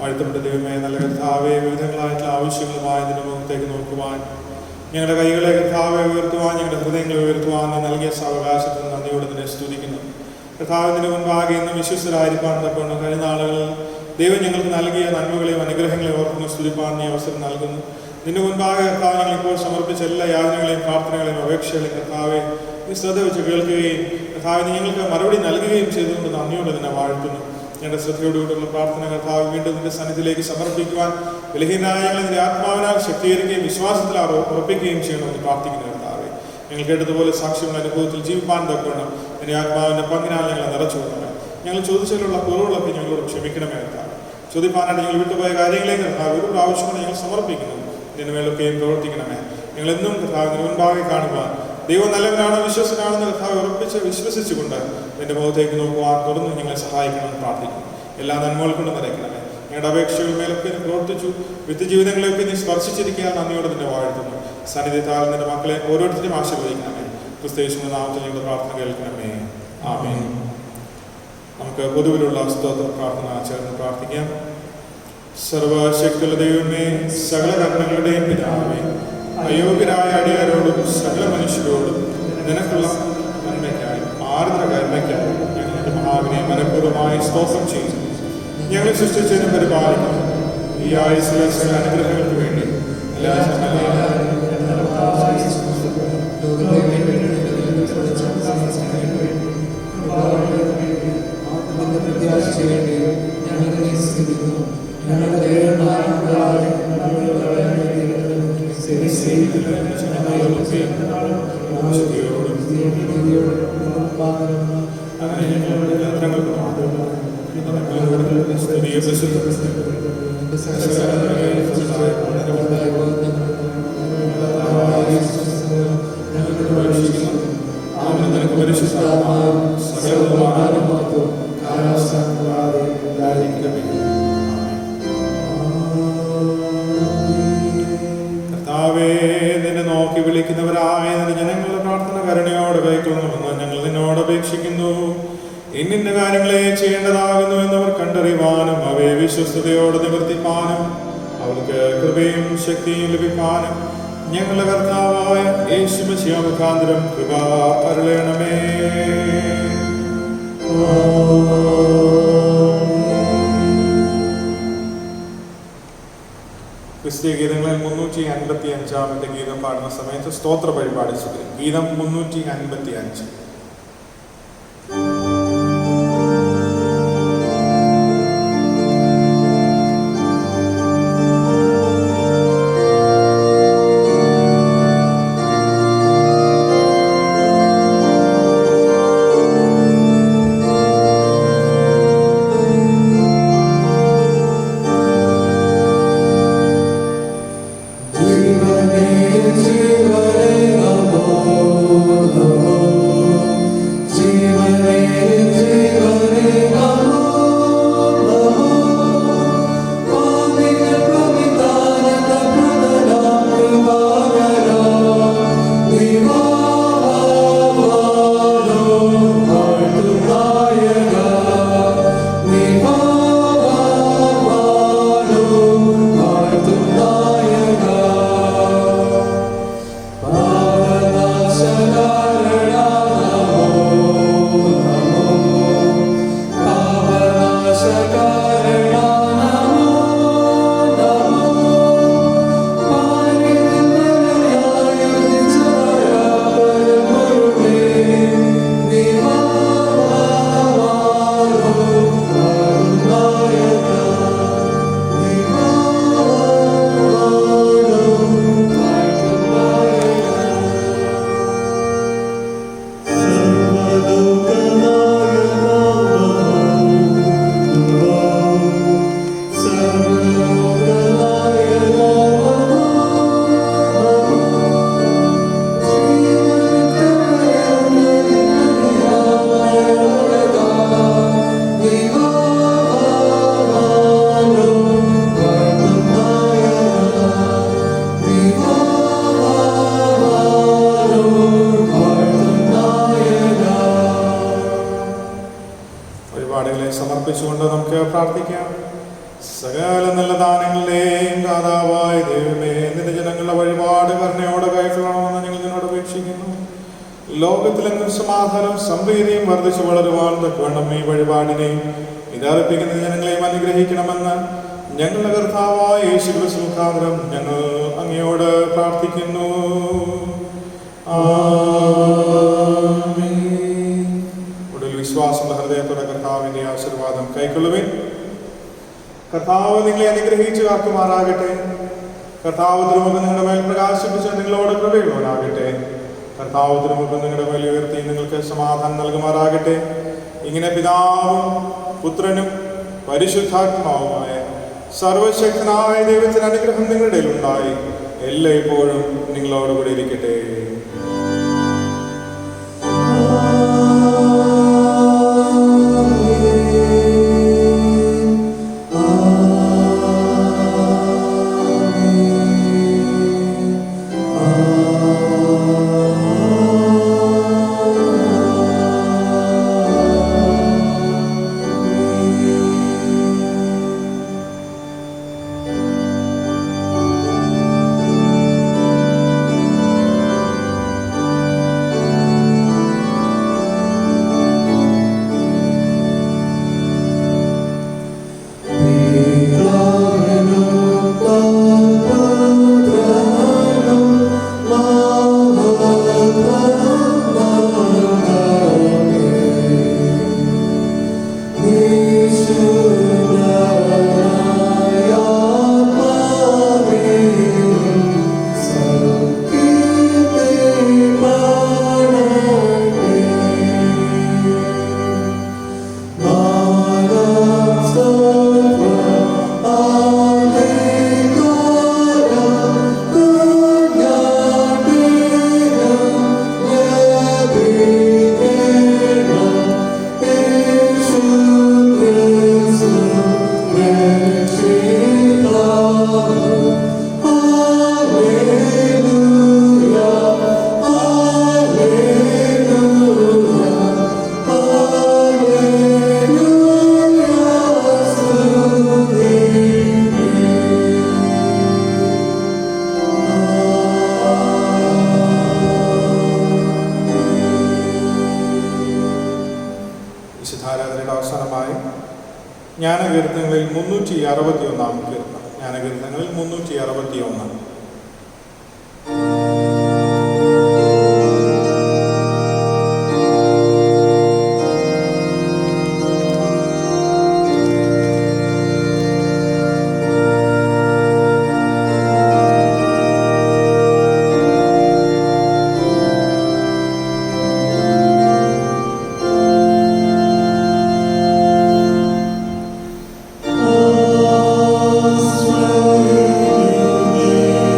വാഴ്ത്തപ്പെട്ട ദൈവമേ, നല്ല കർത്താവേ, വിവിധങ്ങളായിട്ടുള്ള ആവശ്യങ്ങളുമായി നിന്റെ മുഖത്തേക്ക് നോക്കുവാൻ, ഞങ്ങളുടെ കൈകളെ കർത്താവെ ഉയർത്തുവാൻ, ഞങ്ങളുടെ ഹൃദയങ്ങളെ ഉയർത്തുവാൻ നൽകിയ സാവകാശത്തിന് നന്ദിയോടെ നിന്നെ സ്തുതിക്കുന്നു. കർത്താവിന്റെ മുൻപാകെ ഇന്ന് വിശ്വസ്തരായിരിക്കാൻ തക്കൊണ്ട് കഴിഞ്ഞ നാളുകളിൽ ദൈവം ഞങ്ങൾക്ക് നൽകിയ നന്മകളെയും അനുഗ്രഹങ്ങളെയും ഓർക്കുന്ന സ്തുതിപ്പാൻ നീ അവസരം നൽകുന്നു. നിന്റെ മുൻപാകെ കർത്താവ് ഞങ്ങൾ ഇപ്പോൾ സമർപ്പിച്ച എല്ലാ യാതനകളെയും പ്രാർത്ഥനകളെയും അപേക്ഷകളെയും കർത്താവെ നീ ശ്രദ്ധ വെച്ച് കേൾക്കുകയും കർത്താവിന് ഞങ്ങൾക്ക് മറുപടി നൽകുകയും ചെയ്തുകൊണ്ട് നന്ദിയോടെ നിന്നെ വാഴ്ത്തുന്നു. ഞങ്ങളുടെ ശ്രദ്ധയോടുകൂടിയുള്ള പ്രാർത്ഥന കർത്താവ് വീണ്ടും നിന്റെ സന്നിധിയിലേക്ക് സമർപ്പിക്കുവാൻ ബലഹീനരായ ഞങ്ങൾ നിന്റെ ആത്മാവിനാൽ ശക്തീകരിക്കുകയും വിശ്വാസത്തിൽ ഉറപ്പിക്കുകയും ചെയ്യണമെന്ന് പ്രാർത്ഥിക്കുന്ന കർത്താവെ, ഞങ്ങൾ കേട്ടതുപോലെ സാക്ഷ്യമുള്ള അനുഭവത്തിൽ ജീവിപ്പാൻ തക്കണം നിന്റെ ആത്മാവിന്റെ പങ്കിനാൽ ഞങ്ങളെ നിറച്ചുകൊള്ളണം. ഞങ്ങൾ ചോദിച്ചതിലുള്ള കുറവുകളൊക്കെ ഞങ്ങളോട് ക്ഷമിക്കണമേ കർത്താവ്. ചോദിപ്പാനായിട്ട് ഞങ്ങൾ വിട്ടുപോയ കാര്യങ്ങളെ കർത്താവ് ഒരു പ്രാവശ്യമാണ് ഞങ്ങൾ സമർപ്പിക്കുന്നത്. ഇതിന് മേലൊക്കെയും പ്രവർത്തിക്കണമേ. ഞങ്ങളെന്നും കർത്താവിന് മുൻപാകെ കാണുവാൻ ദൈവം നല്ലവനാണ്, വിശ്വസനാണെന്ന് കർത്താവ് ഉറപ്പിച്ച് വിശ്വസിച്ചുകൊണ്ട് നിന്റെ മുഖത്തേക്ക് നോക്കുവാൻ തുടർന്ന് ഞങ്ങളെ സഹായിക്കണമെന്ന് പ്രാർത്ഥിക്കുന്നു. എല്ലാ നന്മകൾ കൊണ്ട് നിറയ്ക്കണമേ. ഞങ്ങളുടെ അപേക്ഷകൾ മേലൊക്കെ നീ പ്രവർത്തിച്ചു, വ്യക്തിജീവിതങ്ങളെയൊക്കെ നീ സ്പർശിച്ചിരിക്കാൻ നന്ദിയോടെ നിന്നെ വാഴ്ത്തുന്നു. സന്നിധിത്താൽ നിന്റെ മക്കളെ ഓരോരുത്തരും ആശീർവദിക്കണമേ. ക്രിസ്തുയേശുവിന്റെ നാമത്തിൽ ഞങ്ങളുടെ പ്രാർത്ഥന കേൾക്കണമേ. ആമേൻ. നമുക്ക് പൊതുവിലുള്ള സ്തോത്ര പ്രാർത്ഥന ചേർന്ന് പ്രാർത്ഥിക്കാം. സർവശക്തിയുള്ള ദൈവമേ, സകല കർമ്മങ്ങളുടെയും പിതാവേ, അയോഗ്യരായ അടിയാരോടും സകല മനുഷ്യരോടും നിനക്കുള്ള നന്മയ്ക്കായി ആർദ്ര കരുണയ്ക്കായി ഞങ്ങളുടെ മഹാവിനെ മനഃപൂർവ്വമായി സ്തോത്രം ചെയ്യുന്നു. ഞങ്ങളെ സൃഷ്ടിച്ചതിനും പരിപാലിക്കുന്നു. ഈ ആയുസ്സിലെ സകല അനുഗ്രഹങ്ങൾക്ക് വേണ്ടി എല്ലാ കർത്താവേ, നിന്നെ നോക്കി വിളിക്കുന്നവരായ നിന്റെ ജനങ്ങളുടെ പ്രാർത്ഥന കരുണയോടെ കൈക്കൊള്ളണമെന്ന് ഞങ്ങൾ നിന്നോട് അപേക്ഷിക്കുന്നു. ഇന്നിന്റെ കാര്യങ്ങളെ ചെയ്യേണ്ടതാകുന്നു എന്നവർ കണ്ടറിയുവാനും അവയെ വിശ്വസ്തയോടെ നിവർത്തിപ്പാനും അവർക്ക് കൃപയും ശക്തിയും ലഭിക്കാനും ഞങ്ങളുടെ കർത്താവായ യേശു മിശിഹാ മുഖാന്തരം കൃപ അരുളണമേ. ക്രിസ്തീയ ഗീതങ്ങളിൽ 355 ഗീതം പാടുന്ന സമയത്ത് സ്തോത്ര പരിപാടി സ്വീകരിക്കും. ഗീതം 355. ജീവനേ ജീവനേ നമോ നമോ സമർപ്പിച്ചുകൊണ്ട് നമുക്ക് പ്രാർത്ഥിക്കാം. സകല നല്ല ദാനങ്ങളുടെയും ദാതാവായ ദൈവമേ, നിന്റെ ജനങ്ങളുടെ വഴിപാട് കരുണയോടെ കൈക്കൊള്ളണമെന്ന് ഞങ്ങൾ നിന്നോട് അപേക്ഷിക്കുന്നു. ലോകത്തിലെങ്ങും സമാധാനം സമൃദ്ധിയും വർദ്ധിച്ചു വളരുവാൻ തക്കവണ്ണം ഈ വഴിപാടിനെയും ഇതർപ്പിക്കുന്ന ജനങ്ങളെയും അനുഗ്രഹിക്കണമെന്ന് ഞങ്ങളുടെ കർത്താവായ യേശു ക്രിസ്തു മുഖാന്തരം ഞങ്ങൾ അങ്ങയോട് പ്രാർത്ഥിക്കുന്നു. ഒടുവിൽ വിശ്വാസമുള്ള ഹൃദയത്തോടെ കർത്താവിന്റെ ആശീർവാദം കൈക്കൊള്ളുവിൻ. കർത്താവ് നിങ്ങളെ അനുഗ്രഹിച്ചു കാക്കുമാറാകട്ടെ. കർത്താവ് തിരുമുഖം നിങ്ങളുടെ മേൽ പ്രകാശിപ്പിച്ച് നിങ്ങളോട് കൃപയുള്ളവനാകട്ടെ. കർത്താവ് തിരുമുഖം നിങ്ങളുടെ മേൽ ഉയർത്തി നിങ്ങൾക്ക് സമാധാനം നൽകുമാറാകട്ടെ. ഇങ്ങനെ പിതാവും പുത്രനും പരിശുദ്ധാത്മാവുമായ സർവശക്തനായ ദൈവത്തിന്റെ അനുഗ്രഹം നിങ്ങളുടെ ഉണ്ടായി എല്ലായ്പ്പോഴും നിങ്ങളോടുകൂടി ഇരിക്കട്ടെ. വിശുദ്ധാരാധനയുടെ അവസാനമായി ജ്ഞാനകീർത്തനങ്ങളിൽ 361 കീർത്തനം. ജ്ഞാനകീർത്തനങ്ങളിൽ 361. Amen.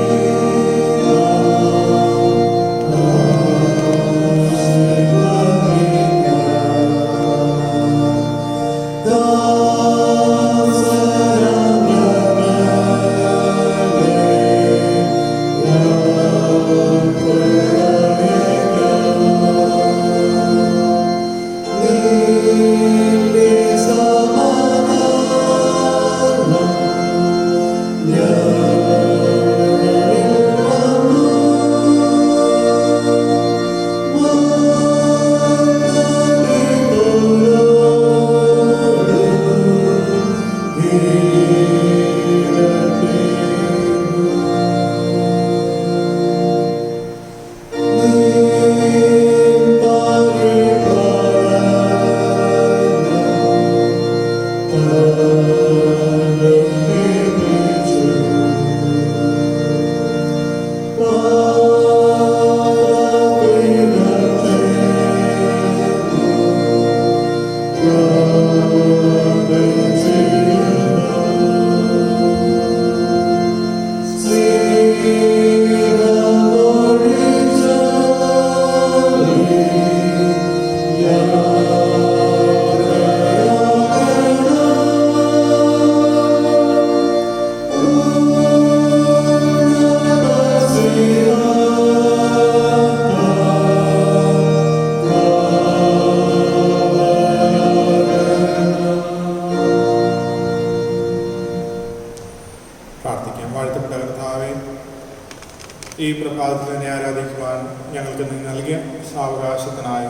ഈ പ്രഭാതത്തിൽ തന്നെ ആരാധിക്കുവാൻ ഞങ്ങൾക്ക് നീ നൽകിയ സാവകാശത്തിനായി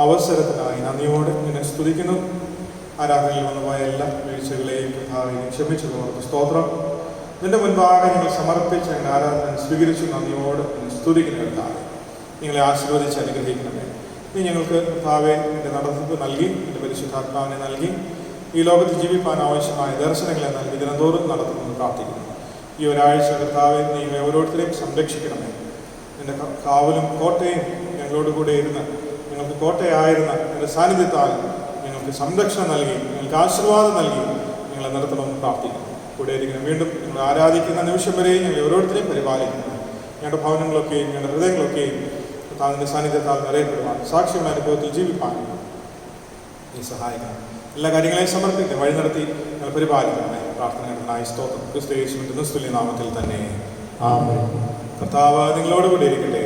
അവസരത്തിനായി നന്ദിയോടെ നിന്നെ സ്തുതിക്കുന്നു. ആരാധനയിൽ വന്നുപോയ എല്ലാ വീഴ്ചകളെയും കർത്താവിനെയും ക്ഷമിച്ചു തോർത്ത് സ്തോത്രം. നിന്റെ മുൻപാകെ ഞങ്ങൾ സമർപ്പിച്ച് ഞങ്ങളുടെ ആരാധന സ്വീകരിച്ചു നന്ദിയോട് സ്തുതിക്കുന്ന കർത്താവെ, നിങ്ങളെ ആശീർവദിച്ച് അനുഗ്രഹിക്കണമേ. നീ ഞങ്ങൾക്ക് കർത്താവെ നിന്റെ നടത്തിപ്പ് നൽകി, നിന്റെ പരിശുദ്ധാത്മാവിനെ നൽകി, ഈ ലോകത്ത് ജീവിക്കാൻ ആവശ്യമായ ദർശനങ്ങളെ നൽകി ദിനംതോറും നടത്തുമെന്ന് പ്രാർത്ഥിക്കുന്നു. ഈ ഒരാഴ്ച കർത്താവെ നീ ഓരോരുത്തരെയും സംരക്ഷിക്കണമേ. നിന്റെ കാവലും കോട്ടയും ഞങ്ങളോട് കൂടെ ഇരുന്ന് ഞങ്ങൾക്ക് കോട്ടയായിരുന്ന നിന്റെ സാന്നിധ്യത്താൽ ഞങ്ങൾക്ക് സംരക്ഷണം നൽകി, ഞങ്ങൾക്ക് ആശീർവാദം നൽകി ഞങ്ങളെ നിർത്തണമെന്ന് പ്രാർത്ഥിക്കുന്നു. കൂടെ ഇരിക്കണം. വീണ്ടും ഞങ്ങൾ ആരാധിക്കുന്ന നിമിഷം വരെയും ഞങ്ങൾ ഓരോരുത്തരെയും പരിപാലിക്കുന്നു. ഞങ്ങളുടെ ഭവനങ്ങളൊക്കെയും ഞങ്ങളുടെ ഹൃദയങ്ങളൊക്കെയും കർത്താവിൻ്റെ സാന്നിധ്യത്താൽ നിറയപ്പെടുവാൻ, സാക്ഷ്യമായ അനുഭവത്തിൽ ജീവിപ്പാൻ നീ സഹായിക്കണം. എല്ലാ കാര്യങ്ങളെയും സമർപ്പിക്കുക, വഴി നടത്തി ഞങ്ങൾ പരിപാലിക്കണമേ. പ്രാർത്ഥനകൾക്കായി സ്തോത്രം. ക്രിസ്തു യേശുവിന്റെ നിസ്തുല്യ നാമത്തിൽ തന്നെ ആമേൻ. കർത്താവ് നിങ്ങളോട് കൂടി ഇരിക്കട്ടെ.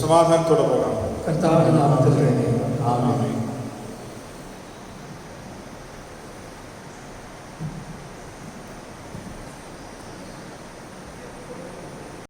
സമാധാനത്തോടെ പോകാം. കർത്താവിന്റെ നാമത്തിൽ തന്നെ ആമേൻ.